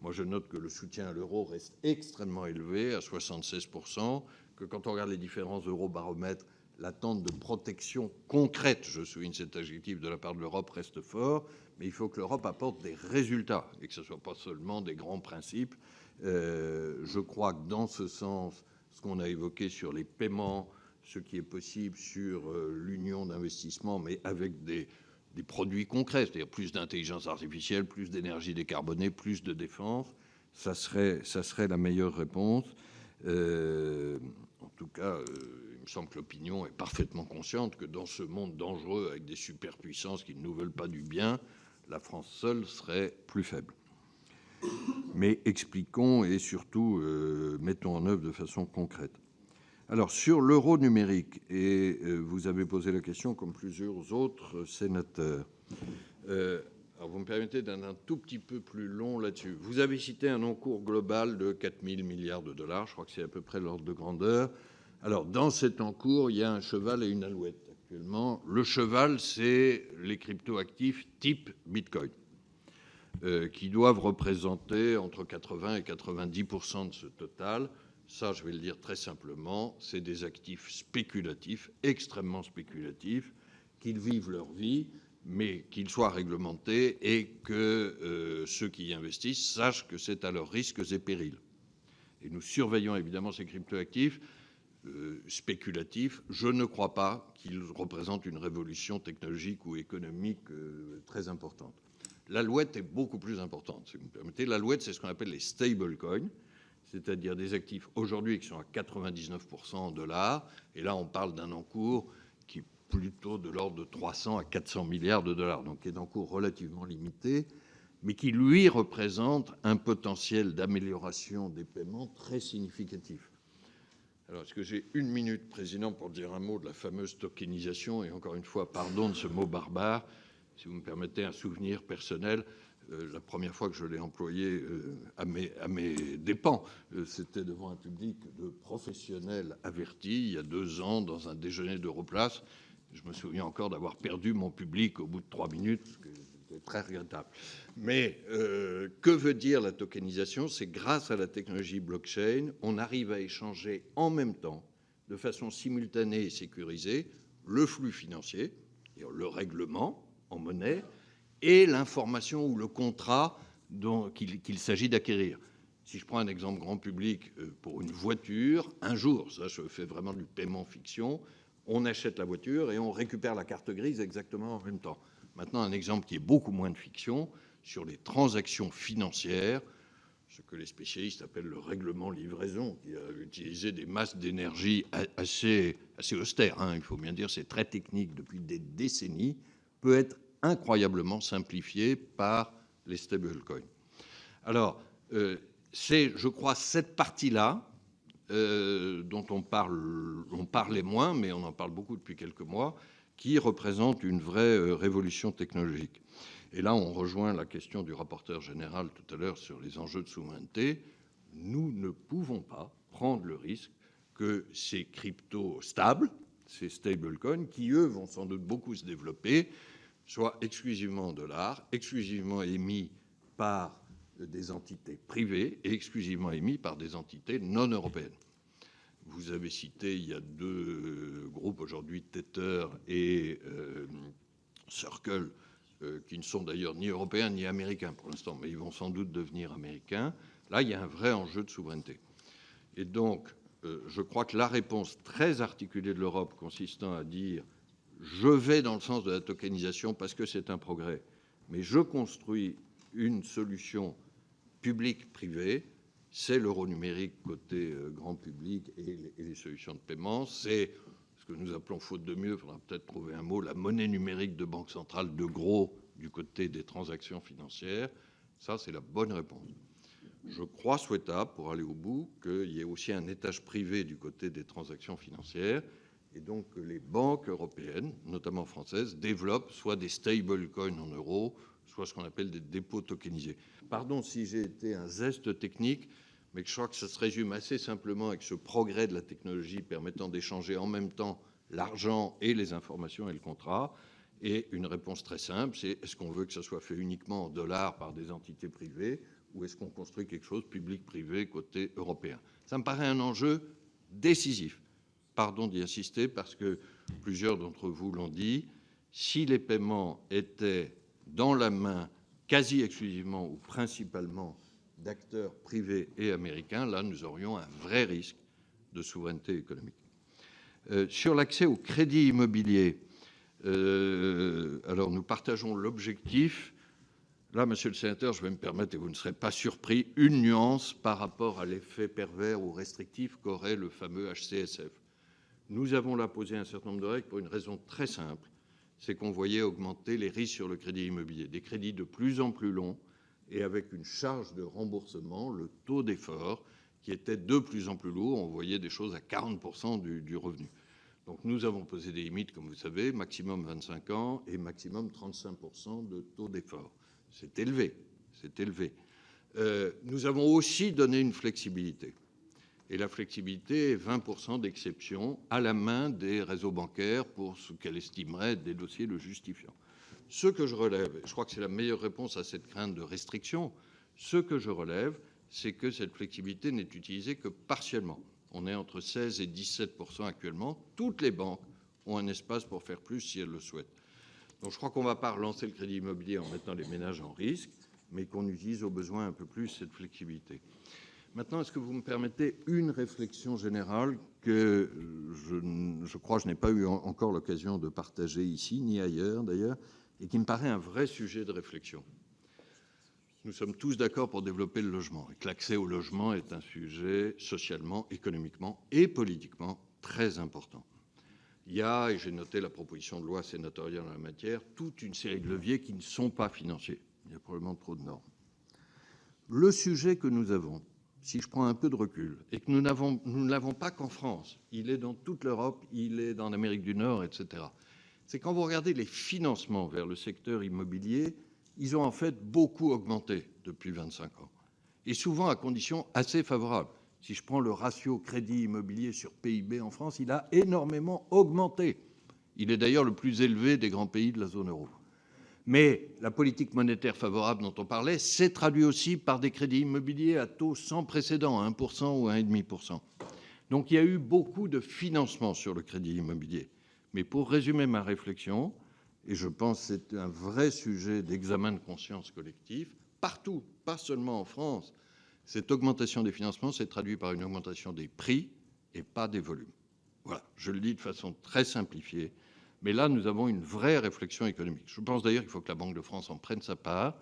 Moi je note que le soutien à l'euro reste extrêmement élevé, à 76%, que quand on regarde les différents eurobaromètres, l'attente de protection concrète, je souligne cet adjectif, de la part de l'Europe reste fort, mais il faut que l'Europe apporte des résultats et que ce ne soit pas seulement des grands principes. Je crois que dans ce sens, ce qu'on a évoqué sur les paiements, ce qui est possible sur l'union d'investissement, mais avec des produits concrets, c'est-à-dire plus d'intelligence artificielle, plus d'énergie décarbonée, plus de défense, ça serait la meilleure réponse. En tout cas, il me semble que l'opinion est parfaitement consciente que dans ce monde dangereux, avec des superpuissances qui ne nous veulent pas du bien, la France seule serait plus faible. Mais expliquons et surtout mettons en œuvre de façon concrète. Alors, sur l'euro numérique, et vous avez posé la question comme plusieurs autres sénateurs, alors vous me permettez d'un un tout petit peu plus long là-dessus. Vous avez cité un encours global de 4 000 milliards de dollars, je crois que c'est à peu près l'ordre de grandeur. Alors, dans cet encours, il y a un cheval et une alouette actuellement. Le cheval, c'est les cryptoactifs type Bitcoin, qui doivent représenter entre 80 et 90% de ce total. Ça, je vais le dire très simplement, c'est des actifs spéculatifs, extrêmement spéculatifs, qu'ils vivent leur vie, mais qu'ils soient réglementés et que ceux qui y investissent sachent que c'est à leurs risques et périls. Et nous surveillons évidemment ces cryptoactifs spéculatifs. Je ne crois pas qu'ils représentent une révolution technologique ou économique très importante. L'alouette est beaucoup plus importante, si vous me permettez. L'alouette, c'est ce qu'on appelle les stablecoins, c'est-à-dire des actifs aujourd'hui qui sont à 99% en dollars. Et là, on parle d'un encours qui est plutôt de l'ordre de 300 à 400 milliards de dollars, donc qui est d'encours relativement limité, mais qui, lui, représente un potentiel d'amélioration des paiements très significatif. Alors, est-ce que j'ai une minute, Président, pour dire un mot de la fameuse tokenisation? Et encore une fois, pardon de ce mot barbare, si vous me permettez un souvenir personnel. La première fois que je l'ai employé à mes dépens, c'était devant un public de professionnels avertis, il y a 2 ans, dans un déjeuner d'Europlace. Je me souviens encore d'avoir perdu mon public au bout de 3 minutes, ce qui était très regrettable. Mais que veut dire la tokenisation? C'est grâce à la technologie blockchain, on arrive à échanger en même temps, de façon simultanée et sécurisée, le flux financier, le règlement en monnaie, et l'information ou le contrat qu'il s'agit d'acquérir. Si je prends un exemple grand public, pour une voiture, un jour, ça je fais vraiment du paiement fiction, on achète la voiture et on récupère la carte grise exactement en même temps. Maintenant, un exemple qui est beaucoup moins de fiction, sur les transactions financières, ce que les spécialistes appellent le règlement livraison, qui a utilisé des masses d'énergie assez austères, hein, il faut bien dire, c'est très technique depuis des décennies, peut être incroyablement simplifié par les stablecoins. Alors, c'est, je crois, cette partie-là dont on parlait moins, mais on en parle beaucoup depuis quelques mois, qui représente une vraie révolution technologique. Et là, on rejoint la question du rapporteur général tout à l'heure sur les enjeux de souveraineté. Nous ne pouvons pas prendre le risque que ces cryptos stables, ces stablecoins, qui eux vont sans doute beaucoup se développer, soient exclusivement en dollars, exclusivement émis par des entités privées et exclusivement émis par des entités non européennes. Vous avez cité, il y a 2 groupes aujourd'hui, Tether et Circle, qui ne sont d'ailleurs ni européens ni américains pour l'instant, mais ils vont sans doute devenir américains. Là, il y a un vrai enjeu de souveraineté. Et donc, je crois que la réponse très articulée de l'Europe consistant à dire je vais dans le sens de la tokenisation parce que c'est un progrès, mais je construis une solution publique-privée, c'est l'euro numérique côté grand public et les solutions de paiement, c'est ce que nous appelons, faute de mieux, il faudra peut-être trouver un mot, la monnaie numérique de banque centrale de gros du côté des transactions financières. Ça, c'est la bonne réponse. Je crois souhaitable, pour aller au bout, qu'il y ait aussi un étage privé du côté des transactions financières, et donc que les banques européennes, notamment françaises, développent soit des stablecoins en euros, soit ce qu'on appelle des dépôts tokenisés. Pardon si j'ai été un zeste technique, mais je crois que ça se résume assez simplement avec ce progrès de la technologie permettant d'échanger en même temps l'argent et les informations et le contrat. Et une réponse très simple, c'est est-ce qu'on veut que ça soit fait uniquement en dollars par des entités privées ou est-ce qu'on construit quelque chose public-privé côté européen? Ça me paraît un enjeu décisif. Pardon d'y insister parce que plusieurs d'entre vous l'ont dit, si les paiements étaient dans la main quasi exclusivement ou principalement d'acteurs privés et américains, là nous aurions un vrai risque de souveraineté économique. Sur l'accès au crédit immobilier, alors nous partageons l'objectif. Là, monsieur le sénateur, je vais me permettre, et vous ne serez pas surpris, une nuance par rapport à l'effet pervers ou restrictif qu'aurait le fameux HCSF. Nous avons là posé un certain nombre de règles pour une raison très simple, c'est qu'on voyait augmenter les risques sur le crédit immobilier, des crédits de plus en plus longs et avec une charge de remboursement, le taux d'effort, qui était de plus en plus lourd. On voyait des choses à 40% du revenu. Donc nous avons posé des limites, comme vous savez, maximum 25 ans et maximum 35% de taux d'effort. C'est élevé, c'est élevé. Nous avons aussi donné une flexibilité. Et la flexibilité est 20% d'exception à la main des réseaux bancaires pour ce qu'elle estimerait être des dossiers le justifiant. Ce que je relève, et je crois que c'est la meilleure réponse à cette crainte de restriction, ce que je relève, c'est que cette flexibilité n'est utilisée que partiellement. On est entre 16 et 17% actuellement. Toutes les banques ont un espace pour faire plus si elles le souhaitent. Donc je crois qu'on ne va pas relancer le crédit immobilier en mettant les ménages en risque, mais qu'on utilise au besoin un peu plus cette flexibilité. Maintenant, est-ce que vous me permettez une réflexion générale que je crois que je n'ai pas eu encore l'occasion de partager ici, ni ailleurs d'ailleurs, et qui me paraît un vrai sujet de réflexion. Nous sommes tous d'accord pour développer le logement et que l'accès au logement est un sujet socialement, économiquement et politiquement très important. Il y a, et j'ai noté la proposition de loi sénatoriale en la matière, toute une série de leviers qui ne sont pas financiers. Il y a probablement trop de normes. Le sujet que nous avons, si je prends un peu de recul, et que nous ne l'avons pas qu'en France, il est dans toute l'Europe, il est dans l'Amérique du Nord, etc., c'est quand vous regardez les financements vers le secteur immobilier, ils ont en fait beaucoup augmenté depuis 25 ans, et souvent à conditions assez favorables. Si je prends le ratio crédit immobilier sur PIB en France, il a énormément augmenté. Il est d'ailleurs le plus élevé des grands pays de la zone euro. Mais la politique monétaire favorable dont on parlait s'est traduite aussi par des crédits immobiliers à taux sans précédent, 1% ou 1,5%. Donc il y a eu beaucoup de financement sur le crédit immobilier. Mais pour résumer ma réflexion, et je pense que c'est un vrai sujet d'examen de conscience collectif, partout, pas seulement en France, cette augmentation des financements s'est traduite par une augmentation des prix et pas des volumes. Voilà, je le dis de façon très simplifiée, mais là, nous avons une vraie réflexion économique. Je pense d'ailleurs qu'il faut que la Banque de France en prenne sa part,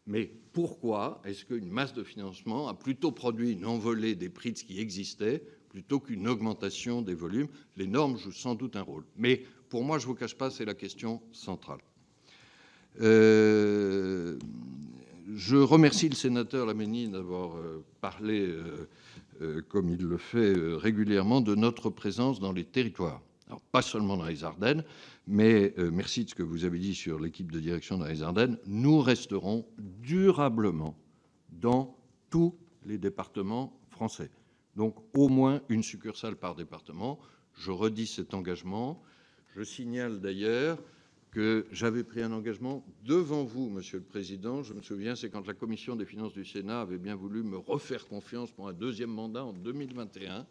mais pourquoi est-ce qu'une masse de financement a plutôt produit une envolée des prix de ce qui existait plutôt qu'une augmentation des volumes? Les normes jouent sans doute un rôle, mais pour moi, je ne vous cache pas, c'est la question centrale. Je remercie le sénateur Laménie d'avoir parlé, comme il le fait régulièrement, de notre présence dans les territoires. Alors, pas seulement dans les Ardennes, mais merci de ce que vous avez dit sur l'équipe de direction dans les Ardennes. Nous resterons durablement dans tous les départements français. Donc, au moins une succursale par département. Je redis cet engagement. Je signale d'ailleurs que j'avais pris un engagement devant vous, Monsieur le Président. Je me souviens, c'est quand la Commission des finances du Sénat avait bien voulu me refaire confiance pour un deuxième mandat en 2021.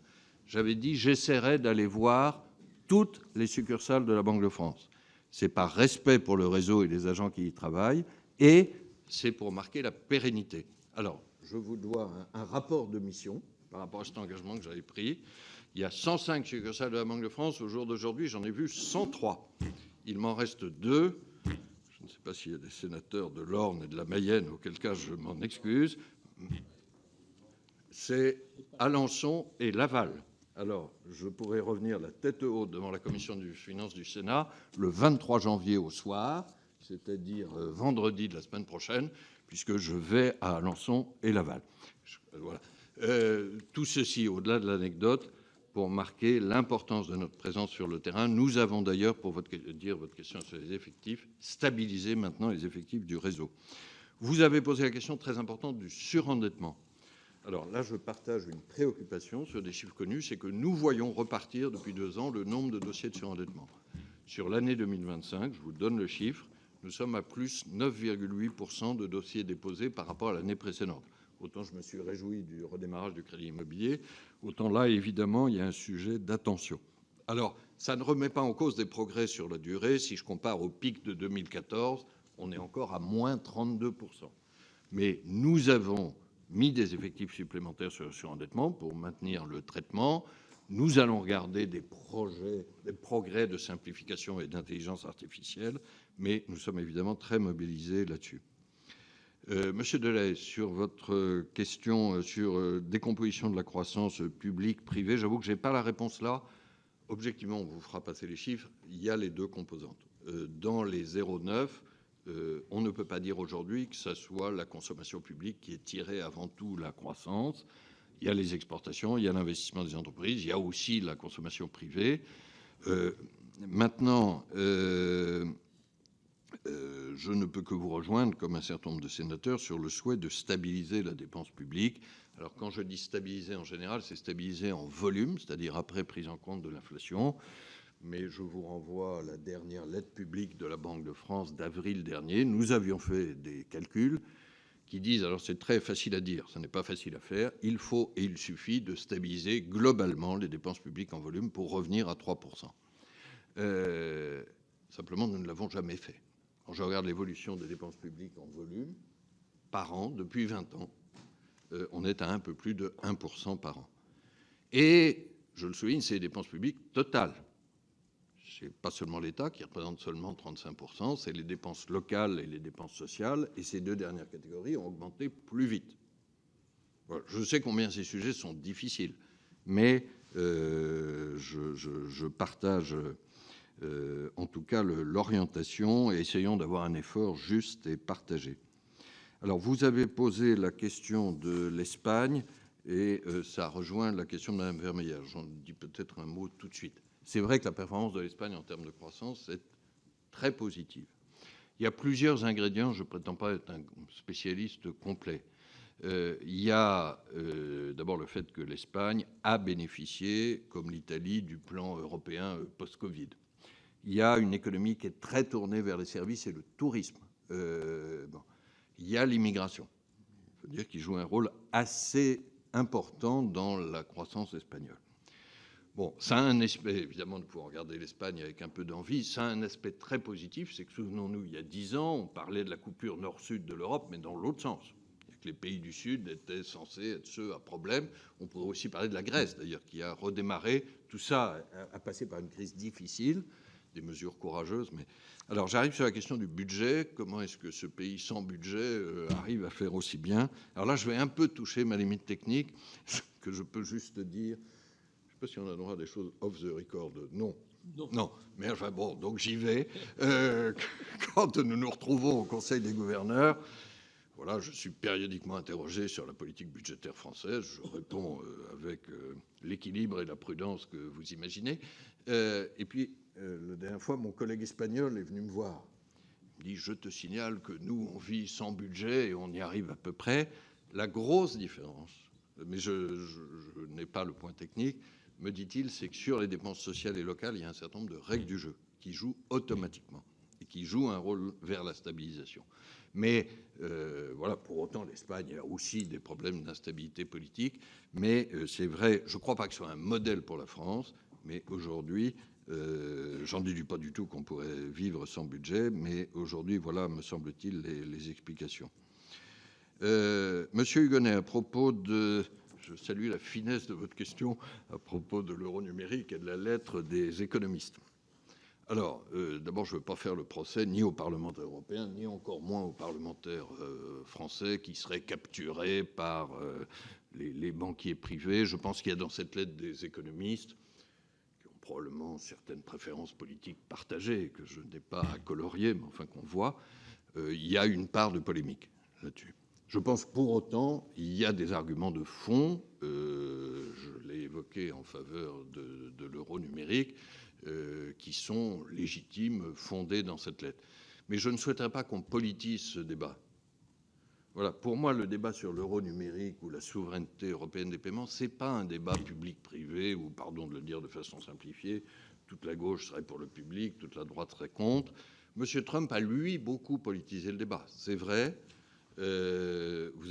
J'avais dit j'essaierai d'aller voir toutes les succursales de la Banque de France. C'est par respect pour le réseau et les agents qui y travaillent, et c'est pour marquer la pérennité. Alors, je vous dois un rapport de mission par rapport à cet engagement que j'avais pris. Il y a 105 succursales de la Banque de France. Au jour d'aujourd'hui, j'en ai vu 103. Il m'en reste 2. Je ne sais pas s'il y a des sénateurs de l'Orne et de la Mayenne, auquel cas je m'en excuse. C'est Alençon et Laval. Alors, je pourrais revenir la tête haute devant la Commission des finances du Sénat le 23 janvier au soir, c'est-à-dire vendredi de la semaine prochaine, puisque je vais à Alençon et Laval. Voilà. Tout ceci, au-delà de l'anecdote, pour marquer l'importance de notre présence sur le terrain. Nous avons d'ailleurs, pour dire votre question sur les effectifs, stabilisé maintenant les effectifs du réseau. Vous avez posé la question très importante du surendettement. Alors là, je partage une préoccupation sur des chiffres connus, c'est que nous voyons repartir depuis 2 ans le nombre de dossiers de surendettement. Sur l'année 2025, je vous donne le chiffre, nous sommes à plus 9,8% de dossiers déposés par rapport à l'année précédente. Autant je me suis réjoui du redémarrage du crédit immobilier, autant là, évidemment, il y a un sujet d'attention. Alors, ça ne remet pas en cause des progrès sur la durée. Si je compare au pic de 2014, on est encore à moins 32%. Mais nous avons mis des effectifs supplémentaires sur le surendettement pour maintenir le traitement. Nous allons regarder des progrès de simplification et d'intelligence artificielle, mais nous sommes évidemment très mobilisés là-dessus. Monsieur Delay, sur votre question sur décomposition de la croissance publique-privée, j'avoue que je n'ai pas la réponse là. Objectivement, on vous fera passer les chiffres. Il y a les 2 composantes. Dans les 0,9, on ne peut pas dire aujourd'hui que ça soit la consommation publique qui est tirée avant tout la croissance. Il y a les exportations, il y a l'investissement des entreprises, il y a aussi la consommation privée. Maintenant, je ne peux que vous rejoindre, comme un certain nombre de sénateurs, sur le souhait de stabiliser la dépense publique. Alors, quand je dis stabiliser en général, c'est stabiliser en volume, c'est-à-dire après prise en compte de l'inflation. Mais je vous renvoie à la dernière lettre publique de la Banque de France d'avril dernier. Nous avions fait des calculs qui disent, alors c'est très facile à dire, ce n'est pas facile à faire, il faut et il suffit de stabiliser globalement les dépenses publiques en volume pour revenir à 3%. Simplement, nous ne l'avons jamais fait. Quand je regarde l'évolution des dépenses publiques en volume, par an, depuis 20 ans, on est à un peu plus de 1% par an. Et, je le souligne, c'est les dépenses publiques totales. Ce n'est pas seulement l'État qui représente seulement 35%, c'est les dépenses locales et les dépenses sociales, et ces 2 dernières catégories ont augmenté plus vite. Voilà. Je sais combien ces sujets sont difficiles, mais je partage en tout cas l'orientation et essayons d'avoir un effort juste et partagé. Alors, vous avez posé la question de l'Espagne et ça rejoint la question de Mme Vermeillet. J'en dis peut-être un mot tout de suite. C'est vrai que la performance de l'Espagne en termes de croissance est très positive. Il y a plusieurs ingrédients, je ne prétends pas être un spécialiste complet. Il y a d'abord le fait que l'Espagne a bénéficié, comme l'Italie, du plan européen post-Covid. Il y a une économie qui est très tournée vers les services et le tourisme. Il y a l'immigration. Il faut dire qu'il joue un rôle assez important dans la croissance espagnole. Bon, ça a un aspect, évidemment, de pouvoir regarder l'Espagne avec un peu d'envie, ça a un aspect très positif, c'est que, souvenons-nous, il y a 10 ans, on parlait de la coupure nord-sud de l'Europe, mais dans l'autre sens. Que les pays du Sud étaient censés être ceux à problème. On pourrait aussi parler de la Grèce, d'ailleurs, qui a redémarré. Tout ça a passé par une crise difficile, des mesures courageuses. Mais... Alors, j'arrive sur la question du budget. Comment est-ce que ce pays sans budget arrive à faire aussi bien? Alors là, je vais un peu toucher ma limite technique, que je peux juste dire... Je ne sais pas si on a le droit à des choses off the record. Non. Non. Mais enfin bon, donc j'y vais. Quand nous nous retrouvons au Conseil des gouverneurs, voilà, je suis périodiquement interrogé sur la politique budgétaire française. Je réponds avec l'équilibre et la prudence que vous imaginez. Et puis, la dernière fois, mon collègue espagnol est venu me voir. Il me dit, je te signale que nous, on vit sans budget et on y arrive à peu près. La grosse différence, mais je n'ai pas le point technique, me dit-il, c'est que sur les dépenses sociales et locales, il y a un certain nombre de règles du jeu qui jouent automatiquement et qui jouent un rôle vers la stabilisation. Mais voilà, pour autant, l'Espagne a aussi des problèmes d'instabilité politique. Mais c'est vrai, je ne crois pas que ce soit un modèle pour la France. Mais aujourd'hui, j'en déduis pas du tout qu'on pourrait vivre sans budget. Mais aujourd'hui, voilà, me semble-t-il, les explications. Monsieur Hugonet, à propos de... Je salue la finesse de votre question à propos de l'euro numérique et de la lettre des économistes. Alors, d'abord, je ne veux pas faire le procès ni aux parlementaires européens, ni encore moins aux parlementaires français qui seraient capturés par les banquiers privés. Je pense qu'il y a dans cette lettre des économistes qui ont probablement certaines préférences politiques partagées, que je n'ai pas à colorier, mais enfin qu'on voit. Il y a une part de polémique là-dessus. Je pense pour autant il y a des arguments de fond, je l'ai évoqué en faveur de l'euro numérique, qui sont légitimes, fondés dans cette lettre. Mais je ne souhaiterais pas qu'on politise ce débat. Voilà, pour moi, le débat sur l'euro numérique ou la souveraineté européenne des paiements, ce n'est pas un débat public-privé, ou, pardon de le dire de façon simplifiée, toute la gauche serait pour le public, toute la droite serait contre. M. Trump a, lui, beaucoup politisé le débat. C'est vrai. Vous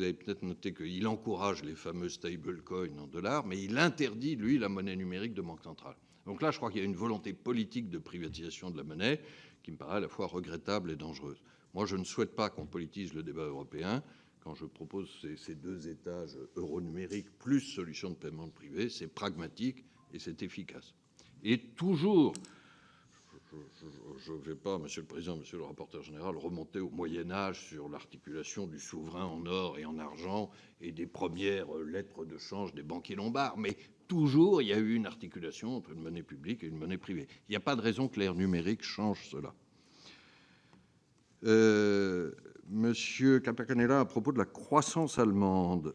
avez peut-être noté qu'il encourage les fameux stablecoins en dollars, mais il interdit, lui, la monnaie numérique de banque centrale. Donc là, je crois qu'il y a une volonté politique de privatisation de la monnaie qui me paraît à la fois regrettable et dangereuse. Moi, je ne souhaite pas qu'on politise le débat européen. Quand je propose ces deux étages euro numérique plus solution de paiement privé, c'est pragmatique et c'est efficace. Et toujours, je ne vais pas, Monsieur le Président, Monsieur le rapporteur général, remonter au Moyen-Âge sur l'articulation du souverain en or et en argent et des premières lettres de change des banquiers lombards, mais toujours il y a eu une articulation entre une monnaie publique et une monnaie privée. Il n'y a pas de raison que l'ère numérique change cela. Monsieur Campacanella, à propos de la croissance allemande,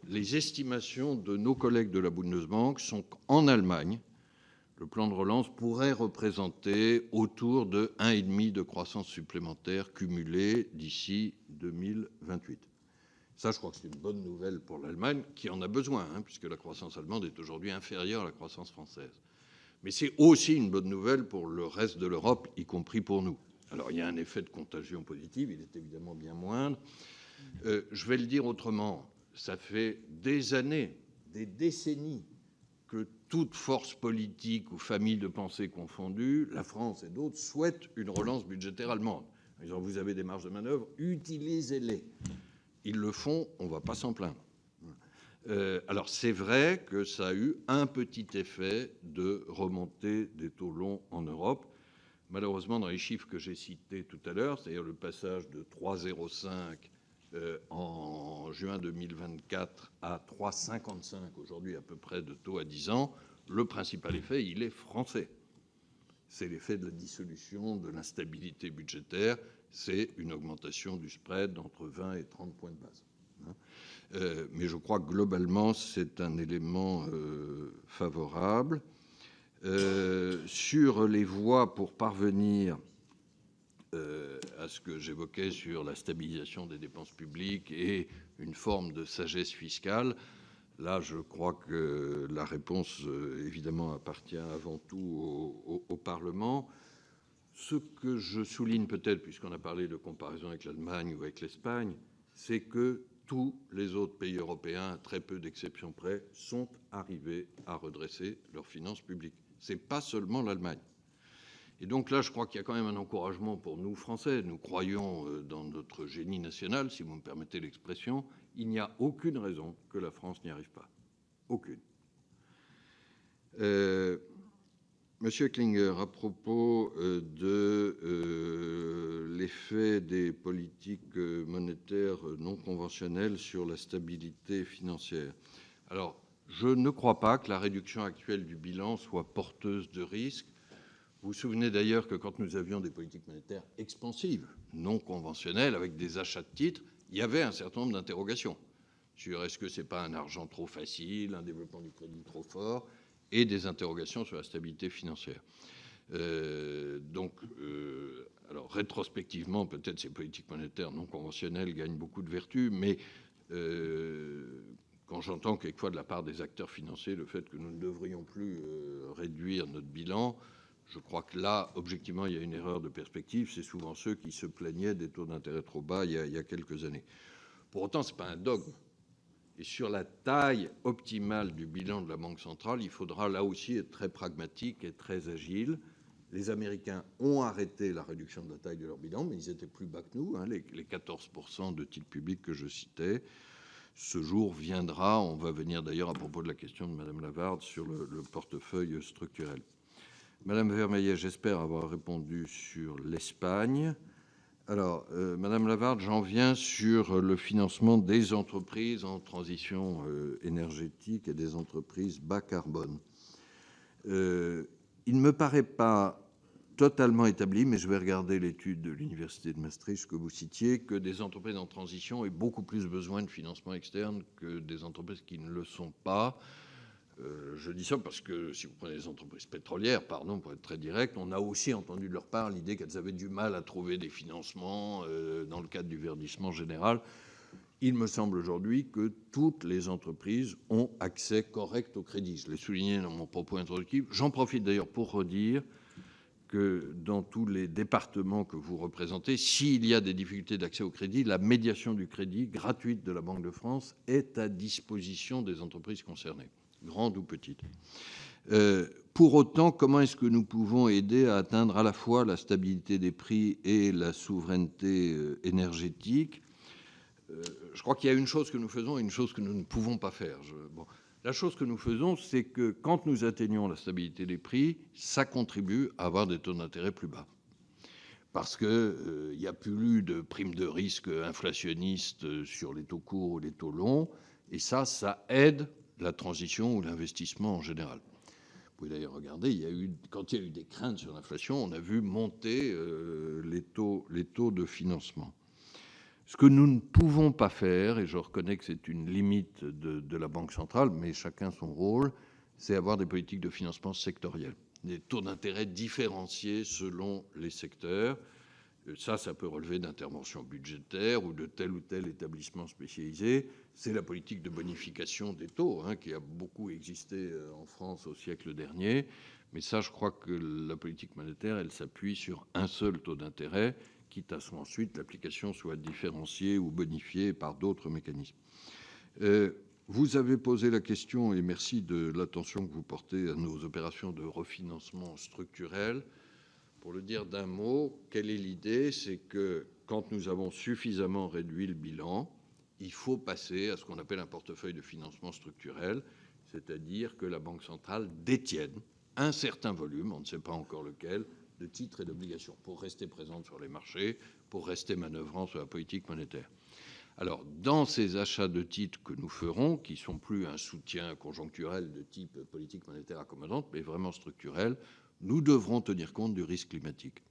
les estimations de nos collègues de la Bundesbank sont qu'en Allemagne, le plan de relance pourrait représenter autour de 1,5 de croissance supplémentaire cumulée d'ici 2028. Ça, je crois que c'est une bonne nouvelle pour l'Allemagne, qui en a besoin, puisque la croissance allemande est aujourd'hui inférieure à la croissance française. Mais c'est aussi une bonne nouvelle pour le reste de l'Europe, y compris pour nous. Alors, il y a un effet de contagion positive, il est évidemment bien moindre. Je vais le dire autrement, ça fait des années, des décennies, que toute force politique ou famille de pensée confondue, la France et d'autres, souhaitent une relance budgétaire allemande. En disant, vous avez des marges de manœuvre, utilisez-les. Ils le font, on ne va pas s'en plaindre. Alors, c'est vrai que ça a eu un petit effet de remontée des taux longs en Europe. Malheureusement, dans les chiffres que j'ai cités tout à l'heure, c'est-à-dire le passage de 3,05 en juin 2024 à 3,55 aujourd'hui à peu près de taux à 10 ans, le principal effet, il est français. C'est l'effet de la dissolution, de l'instabilité budgétaire, c'est une augmentation du spread d'entre 20 et 30 points de base. Mais je crois que globalement, c'est un élément favorable. Sur les voies pour parvenir à ce que j'évoquais sur la stabilisation des dépenses publiques et une forme de sagesse fiscale, là, je crois que la réponse, évidemment, appartient avant tout au Parlement. Ce que je souligne peut-être, puisqu'on a parlé de comparaison avec l'Allemagne ou avec l'Espagne, c'est que tous les autres pays européens, à très peu d'exceptions près, sont arrivés à redresser leurs finances publiques. Ce n'est pas seulement l'Allemagne. Et donc là, je crois qu'il y a quand même un encouragement pour nous, Français. Nous croyons dans notre génie national, si vous me permettez l'expression. Il n'y a aucune raison que la France n'y arrive pas. Aucune. Monsieur Klinger, à propos de l'effet des politiques monétaires non conventionnelles sur la stabilité financière. Alors, je ne crois pas que la réduction actuelle du bilan soit porteuse de risques. Vous vous souvenez d'ailleurs que quand nous avions des politiques monétaires expansives, non conventionnelles, avec des achats de titres, il y avait un certain nombre d'interrogations sur est-ce que ce n'est pas un argent trop facile, un développement du crédit trop fort, et des interrogations sur la stabilité financière. Alors rétrospectivement, peut-être ces politiques monétaires non conventionnelles gagnent beaucoup de vertus, mais quand j'entends quelquefois de la part des acteurs financiers le fait que nous ne devrions plus réduire notre bilan, je crois que là, objectivement, il y a une erreur de perspective. C'est souvent ceux qui se plaignaient des taux d'intérêt trop bas il y a quelques années. Pour autant, ce n'est pas un dogme. Et sur la taille optimale du bilan de la Banque centrale, il faudra là aussi être très pragmatique et très agile. Les Américains ont arrêté la réduction de la taille de leur bilan, mais ils étaient plus bas que nous, les 14% de titres publics que je citais. Ce jour viendra, on va venir d'ailleurs à propos de la question de Mme Lavarde sur le portefeuille structurel. Madame Vermeillet, j'espère avoir répondu sur l'Espagne. Alors, Madame Lavarde, j'en viens sur le financement des entreprises en transition énergétique et des entreprises bas carbone. Il ne me paraît pas totalement établi, mais je vais regarder l'étude de l'Université de Maastricht que vous citiez, que des entreprises en transition aient beaucoup plus besoin de financement externe que des entreprises qui ne le sont pas. Je dis ça parce que si vous prenez les entreprises pétrolières, pardon, pour être très direct, on a aussi entendu de leur part l'idée qu'elles avaient du mal à trouver des financements dans le cadre du verdissement général. Il me semble aujourd'hui que toutes les entreprises ont accès correct au crédit. Je l'ai souligné dans mon propos introductif. J'en profite d'ailleurs pour redire que dans tous les départements que vous représentez, s'il y a des difficultés d'accès au crédit, la médiation du crédit gratuite de la Banque de France est à disposition des entreprises concernées, grandes ou petites. Pour autant, comment est-ce que nous pouvons aider à atteindre à la fois la stabilité des prix et la souveraineté énergétique ? Je crois qu'il y a une chose que nous faisons et une chose que nous ne pouvons pas faire. La chose que nous faisons, c'est que quand nous atteignons la stabilité des prix, ça contribue à avoir des taux d'intérêt plus bas. Parce qu'il n'y a plus de primes de risque inflationnistes sur les taux courts ou les taux longs, et ça aide la transition ou l'investissement en général. Vous pouvez d'ailleurs regarder, quand il y a eu des craintes sur l'inflation, on a vu monter les taux de financement. Ce que nous ne pouvons pas faire, et je reconnais que c'est une limite de la Banque centrale, mais chacun son rôle, c'est avoir des politiques de financement sectorielles, des taux d'intérêt différenciés selon les secteurs. Ça peut relever d'interventions budgétaires ou de tel ou tel établissement spécialisé. C'est la politique de bonification des taux, qui a beaucoup existé en France au siècle dernier. Mais ça, je crois que la politique monétaire, elle s'appuie sur un seul taux d'intérêt, quitte à ce qu'ensuite l'application soit différenciée ou bonifiée par d'autres mécanismes. Vous avez posé la question, et merci de l'attention que vous portez à nos opérations de refinancement structurel. Pour le dire d'un mot, quelle est l'idée? C'est que quand nous avons suffisamment réduit le bilan, il faut passer à ce qu'on appelle un portefeuille de financement structurel, c'est-à-dire que la Banque centrale détienne un certain volume, on ne sait pas encore lequel, de titres et d'obligations, pour rester présente sur les marchés, pour rester manœuvrant sur la politique monétaire. Alors, dans ces achats de titres que nous ferons, qui ne sont plus un soutien conjoncturel de type politique monétaire accommodante, mais vraiment structurel, nous devrons tenir compte du risque climatique.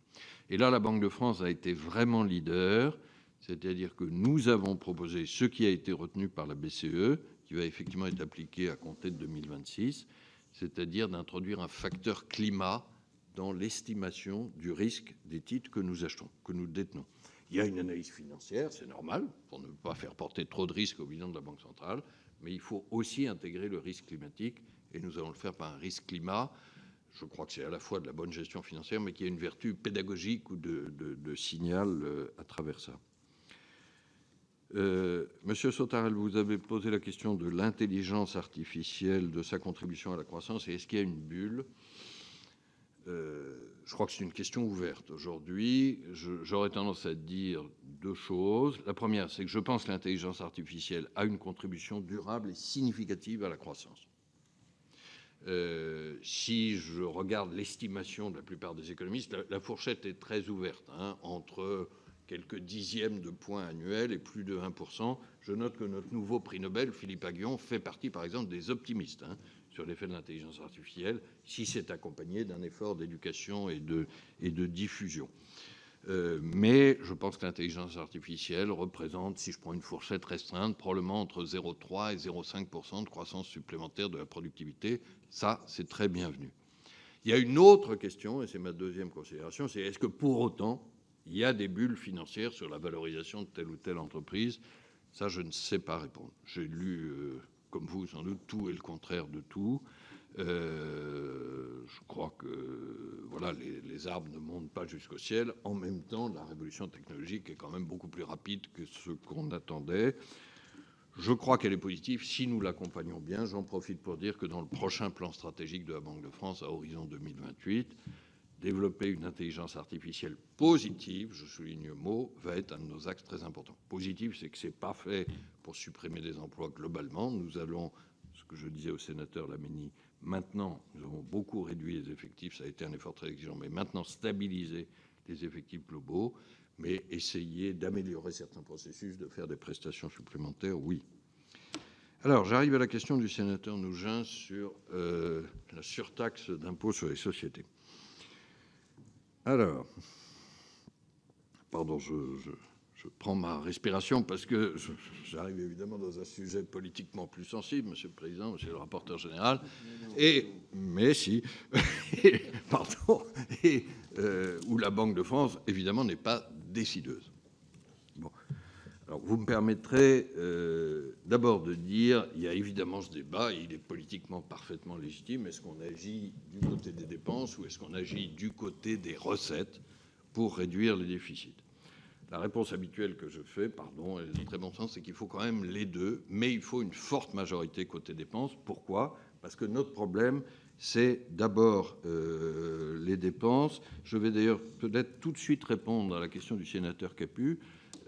Et là, la Banque de France a été vraiment leader, c'est-à-dire que nous avons proposé ce qui a été retenu par la BCE, qui va effectivement être appliqué à compter de 2026, c'est-à-dire d'introduire un facteur climat dans l'estimation du risque des titres que nous achetons, que nous détenons. Il y a une analyse financière, c'est normal, pour ne pas faire porter trop de risques au bilan de la Banque centrale, mais il faut aussi intégrer le risque climatique, et nous allons le faire par un risque climat. Je crois que c'est à la fois de la bonne gestion financière, mais qu'il y a une vertu pédagogique ou de signal à travers ça. Monsieur Sautarel, vous avez posé la question de l'intelligence artificielle, de sa contribution à la croissance, et est-ce qu'il y a une bulle ? Je crois que c'est une question ouverte. Aujourd'hui, j'aurais tendance à dire deux choses. La première, c'est que je pense que l'intelligence artificielle a une contribution durable et significative à la croissance. Si je regarde l'estimation de la plupart des économistes, la fourchette est très ouverte, entre quelques dixièmes de points annuels et plus de 1%. Je note que notre nouveau prix Nobel, Philippe Aghion, fait partie, par exemple, des optimistes sur l'effet de l'intelligence artificielle, si c'est accompagné d'un effort d'éducation et de diffusion. Mais je pense que l'intelligence artificielle représente, si je prends une fourchette restreinte, probablement entre 0,3 et 0,5% de croissance supplémentaire de la productivité. Ça, c'est très bienvenu. Il y a une autre question, et c'est ma deuxième considération, c'est est-ce que pour autant, il y a des bulles financières sur la valorisation de telle ou telle entreprise? Ça, je ne sais pas répondre. J'ai lu, comme vous sans doute, tout et le contraire de tout. Je crois que voilà, les arbres ne montent pas jusqu'au ciel. En même temps, la révolution technologique est quand même beaucoup plus rapide que ce qu'on attendait. Je crois qu'elle est positive si nous l'accompagnons bien. J'en profite pour dire que dans le prochain plan stratégique de la Banque de France à horizon 2028, développer une intelligence artificielle positive, je souligne le mot, va être un de nos axes très importants. Positive, c'est que ce n'est pas fait pour supprimer des emplois globalement. Nous allons, ce que je disais au sénateur Laménie, maintenant, nous avons beaucoup réduit les effectifs, ça a été un effort très exigeant, mais maintenant stabiliser les effectifs globaux, mais essayer d'améliorer certains processus, de faire des prestations supplémentaires, oui. Alors, j'arrive à la question du sénateur Nougin sur la surtaxe d'impôt sur les sociétés. Alors, pardon, je prends ma respiration parce que j'arrive évidemment dans un sujet politiquement plus sensible, Monsieur le Président, Monsieur le rapporteur général, pardon, où la Banque de France, évidemment, n'est pas décideuse. Bon. Alors, vous me permettrez d'abord de dire, il y a évidemment ce débat, et il est politiquement parfaitement légitime, est-ce qu'on agit du côté des dépenses ou est-ce qu'on agit du côté des recettes pour réduire les déficits? La réponse habituelle que je fais, pardon, elle est de très bon sens, c'est qu'il faut quand même les deux, mais il faut une forte majorité côté dépenses. Pourquoi? Parce que notre problème, c'est d'abord les dépenses. Je vais d'ailleurs peut-être tout de suite répondre à la question du sénateur Capu.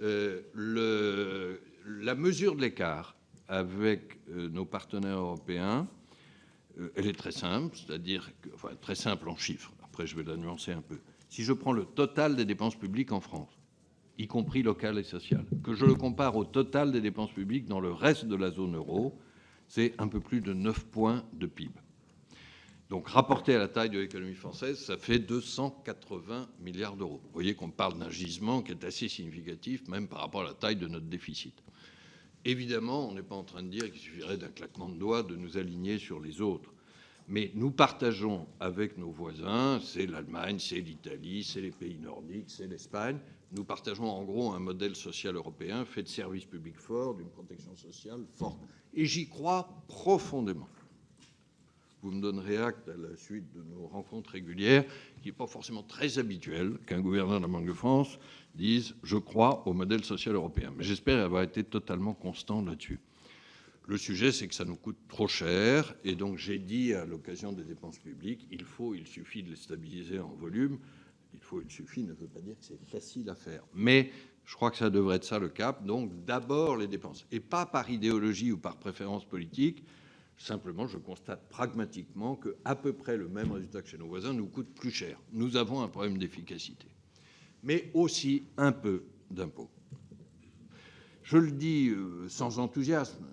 La mesure de l'écart avec nos partenaires européens, elle est très simple, c'est-à-dire, enfin très simple en chiffres. Après, je vais la nuancer un peu. Si je prends le total des dépenses publiques en France, y compris locales et sociales, que je le compare au total des dépenses publiques dans le reste de la zone euro, c'est un peu plus de 9 points de PIB. Donc, rapporté à la taille de l'économie française, ça fait 280 milliards d'euros. Vous voyez qu'on parle d'un gisement qui est assez significatif, même par rapport à la taille de notre déficit. Évidemment, on n'est pas en train de dire qu'il suffirait d'un claquement de doigts de nous aligner sur les autres. Mais nous partageons avec nos voisins, c'est l'Allemagne, c'est l'Italie, c'est les pays nordiques, c'est l'Espagne, nous partageons en gros un modèle social européen fait de services publics forts, d'une protection sociale forte. Et j'y crois profondément. Vous me donnerez acte à la suite de nos rencontres régulières, qui n'est pas forcément très habituel qu'un gouverneur de la Banque de France dise « je crois au modèle social européen ». Mais j'espère avoir été totalement constant là-dessus. Le sujet, c'est que ça nous coûte trop cher. Et donc, j'ai dit à l'occasion des dépenses publiques, il suffit de les stabiliser en volume. Il suffit ne veut pas dire que c'est facile à faire. Mais je crois que ça devrait être ça le cap. Donc, d'abord les dépenses. Et pas par idéologie ou par préférence politique. Simplement, je constate pragmatiquement qu'à peu près le même résultat que chez nos voisins nous coûte plus cher. Nous avons un problème d'efficacité. Mais aussi un peu d'impôts. Je le dis sans enthousiasme.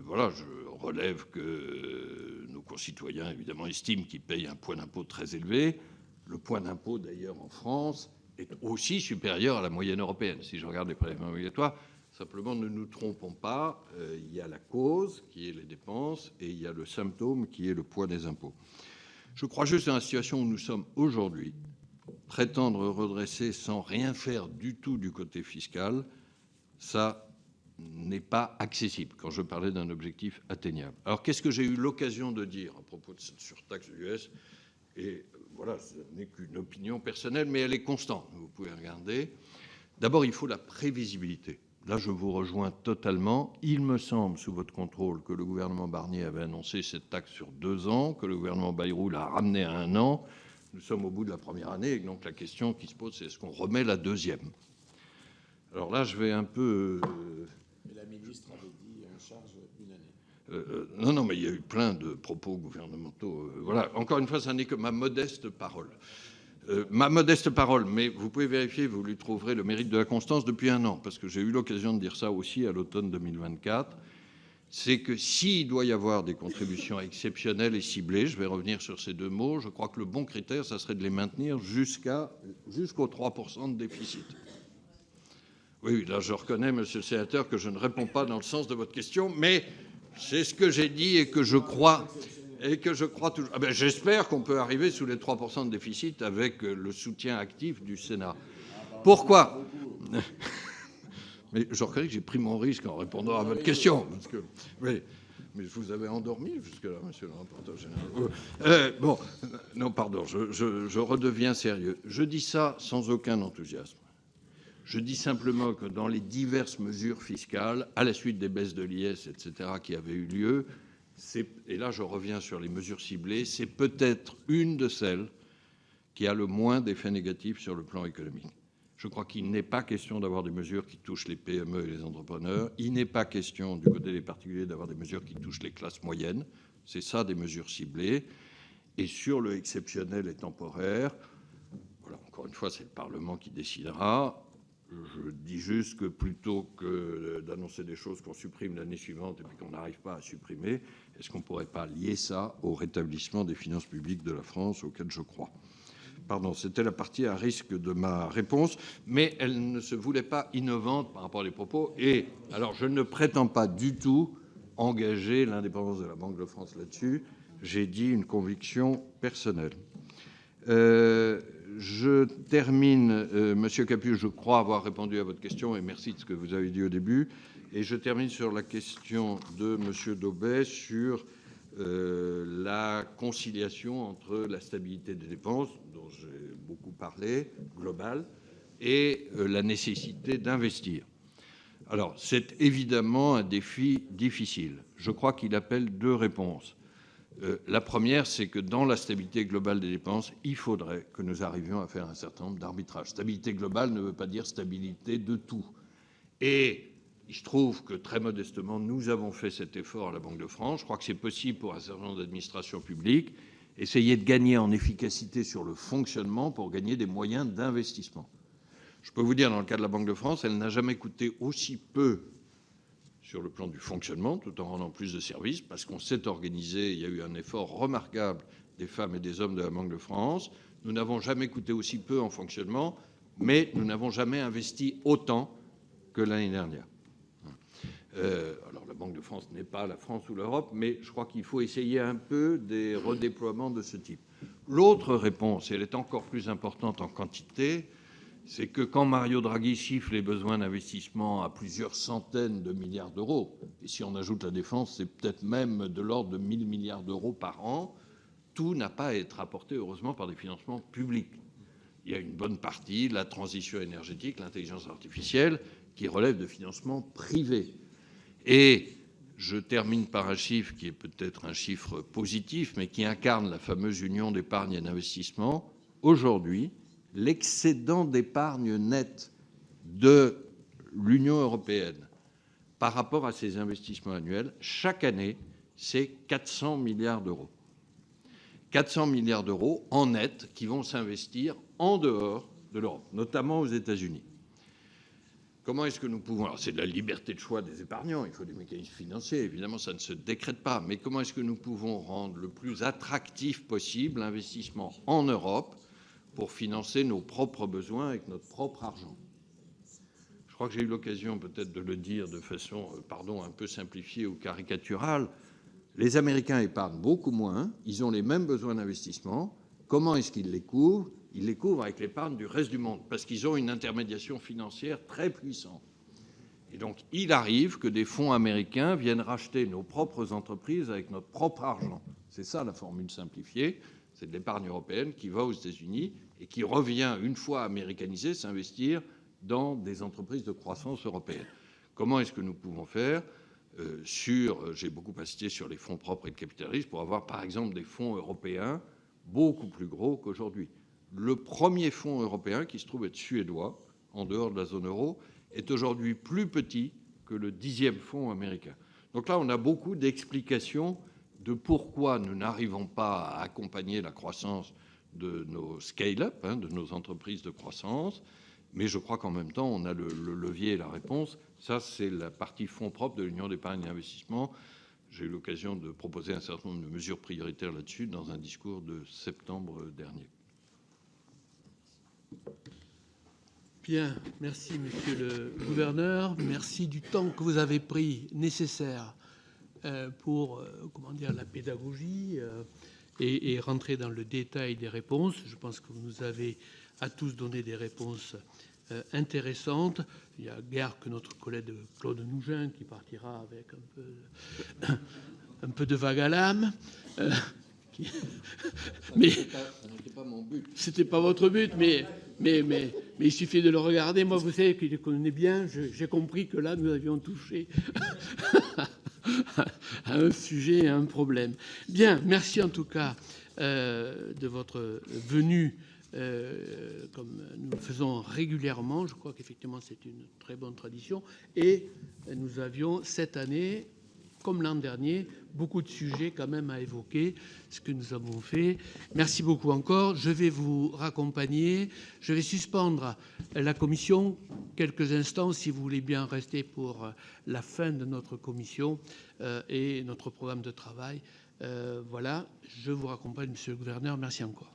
Voilà, je relève que nos concitoyens, évidemment, estiment qu'ils payent un point d'impôt très élevé. Le point d'impôt, d'ailleurs, en France, est aussi supérieur à la moyenne européenne. Si je regarde les prélèvements obligatoires, simplement, ne nous trompons pas. Il y a la cause, qui est les dépenses, et il y a le symptôme, qui est le poids des impôts. Je crois juste dans la situation où nous sommes aujourd'hui, prétendre redresser sans rien faire du tout du côté fiscal, ça n'est pas accessible quand je parlais d'un objectif atteignable. Alors, qu'est-ce que j'ai eu l'occasion de dire à propos de cette surtaxe US? Et voilà, ce n'est qu'une opinion personnelle, mais elle est constante. Vous pouvez regarder. D'abord, il faut la prévisibilité. Là, je vous rejoins totalement. Il me semble, sous votre contrôle, que le gouvernement Barnier avait annoncé cette taxe sur 2 ans, que le gouvernement Bayrou l'a ramenée à 1 an. Nous sommes au bout de la première année, et donc la question qui se pose, c'est est-ce qu'on remet la deuxième? Alors là, je vais un peu... Mais la ministre avait dit en charge une année. Non, mais il y a eu plein de propos gouvernementaux. Voilà, encore une fois, ça n'est que ma modeste parole. Ma modeste parole, mais vous pouvez vérifier, vous lui trouverez le mérite de la constance depuis 1 an, parce que j'ai eu l'occasion de dire ça aussi à l'automne 2024, c'est que s'il doit y avoir des contributions exceptionnelles et ciblées, je vais revenir sur ces 2 mots, je crois que le bon critère, ça serait de les maintenir jusqu'aux 3% de déficit. Oui, là, je reconnais, monsieur le sénateur, que je ne réponds pas dans le sens de votre question, mais c'est ce que j'ai dit et que je crois toujours. Ah ben, j'espère qu'on peut arriver sous les 3% de déficit avec le soutien actif du Sénat. Pourquoi? Mais je reconnais que j'ai pris mon risque en répondant à votre question. Parce que, oui, mais je vous avais endormi jusque-là, monsieur le rapporteur général. Bon, non, pardon, je redeviens sérieux. Je dis ça sans aucun enthousiasme. Je dis simplement que dans les diverses mesures fiscales, à la suite des baisses de l'IS, etc., qui avaient eu lieu, et là je reviens sur les mesures ciblées, c'est peut-être une de celles qui a le moins d'effets négatifs sur le plan économique. Je crois qu'il n'est pas question d'avoir des mesures qui touchent les PME et les entrepreneurs. Il n'est pas question, du côté des particuliers, d'avoir des mesures qui touchent les classes moyennes. C'est ça, des mesures ciblées. Et sur le exceptionnel et temporaire, voilà, encore une fois, c'est le Parlement qui décidera. Je dis juste que plutôt que d'annoncer des choses qu'on supprime l'année suivante et puis qu'on n'arrive pas à supprimer, est-ce qu'on ne pourrait pas lier ça au rétablissement des finances publiques de la France, auquel je crois? Pardon, c'était la partie à risque de ma réponse, mais elle ne se voulait pas innovante par rapport à des propos. Et alors, je ne prétends pas du tout engager l'indépendance de la Banque de France là-dessus. J'ai dit une conviction personnelle. Je termine, Monsieur Capu, je crois avoir répondu à votre question, et merci de ce que vous avez dit au début. Et je termine sur la question de Monsieur Daubet sur la conciliation entre la stabilité des dépenses, dont j'ai beaucoup parlé, globale, et la nécessité d'investir. Alors, c'est évidemment un défi difficile. Je crois qu'il appelle deux réponses. La première, c'est que dans la stabilité globale des dépenses, il faudrait que nous arrivions à faire un certain nombre d'arbitrages. Stabilité globale ne veut pas dire stabilité de tout. Et il se trouve que, très modestement, nous avons fait cet effort à la Banque de France. Je crois que c'est possible pour un certain nombre d'administrations publiques. Essayer de gagner en efficacité sur le fonctionnement pour gagner des moyens d'investissement. Je peux vous dire, dans le cas de la Banque de France, elle n'a jamais coûté aussi peu sur le plan du fonctionnement, tout en rendant plus de services, parce qu'on s'est organisé, il y a eu un effort remarquable des femmes et des hommes de la Banque de France. Nous n'avons jamais coûté aussi peu en fonctionnement, mais nous n'avons jamais investi autant que l'année dernière. Alors la Banque de France n'est pas la France ou l'Europe, mais je crois qu'il faut essayer un peu des redéploiements de ce type. L'autre réponse, et elle est encore plus importante en quantité, c'est que quand Mario Draghi chiffre les besoins d'investissement à plusieurs centaines de milliards d'euros, et si on ajoute la défense, c'est peut-être même de l'ordre de 1 000 milliards d'euros par an, tout n'a pas à être apporté, heureusement, par des financements publics. Il y a une bonne partie, la transition énergétique, l'intelligence artificielle, qui relève de financements privés. Et je termine par un chiffre qui est peut-être un chiffre positif, mais qui incarne la fameuse union d'épargne et d'investissement. Aujourd'hui, l'excédent d'épargne nette de l'Union européenne par rapport à ses investissements annuels, chaque année, c'est 400 milliards d'euros. 400 milliards d'euros en net qui vont s'investir en dehors de l'Europe, notamment aux États-Unis. Comment est-ce que nous pouvons... Alors, c'est de la liberté de choix des épargnants, il faut des mécanismes financiers, évidemment, ça ne se décrète pas, mais comment est-ce que nous pouvons rendre le plus attractif possible l'investissement en Europe pour financer nos propres besoins avec notre propre argent? Je crois que j'ai eu l'occasion peut-être de le dire de façon, un peu simplifiée ou caricaturale. Les Américains épargnent beaucoup moins, ils ont les mêmes besoins d'investissement. Comment est-ce qu'ils les couvrent? Ils les couvrent avec l'épargne du reste du monde, parce qu'ils ont une intermédiation financière très puissante. Et donc, il arrive que des fonds américains viennent racheter nos propres entreprises avec notre propre argent. C'est ça la formule simplifiée, c'est de l'épargne européenne qui va aux États-Unis et qui revient, une fois américanisée, s'investir dans des entreprises de croissance européenne. Comment est-ce que nous pouvons faire j'ai beaucoup insisté sur les fonds propres et le capital risque pour avoir, par exemple, des fonds européens beaucoup plus gros qu'aujourd'hui. Le premier fonds européen, qui se trouve être suédois, en dehors de la zone euro, est aujourd'hui plus petit que le 10e fonds américain. Donc là, on a beaucoup d'explications de pourquoi nous n'arrivons pas à accompagner la croissance de nos scale-up, de nos entreprises de croissance, mais je crois qu'en même temps, on a le levier et la réponse. Ça, c'est la partie fonds propres de l'Union d'épargne et d'investissement. J'ai eu l'occasion de proposer un certain nombre de mesures prioritaires là-dessus dans un discours de septembre dernier. Bien, merci Monsieur le Gouverneur, merci du temps que vous avez pris nécessaire pour la pédagogie et rentrer dans le détail des réponses. Je pense que vous nous avez à tous donné des réponses intéressantes. Il y a guère que notre collègue Claude Nougin qui partira avec un peu de vague à l'âme. Mais c'était pas mon but. C'était pas votre but, mais il suffit de le regarder. Moi, vous savez qu'il le connaît bien. J'ai compris que là, nous avions touché à un sujet, à un problème. Bien, merci en tout cas de votre venue, comme nous le faisons régulièrement. Je crois qu'effectivement, c'est une très bonne tradition. Et nous avions cette année, comme l'an dernier, beaucoup de sujets quand même à évoquer, ce que nous avons fait. Merci beaucoup encore. Je vais vous raccompagner. Je vais suspendre la commission quelques instants, si vous voulez bien rester pour la fin de notre commission et notre programme de travail. Voilà, je vous raccompagne, Monsieur le Gouverneur. Merci encore.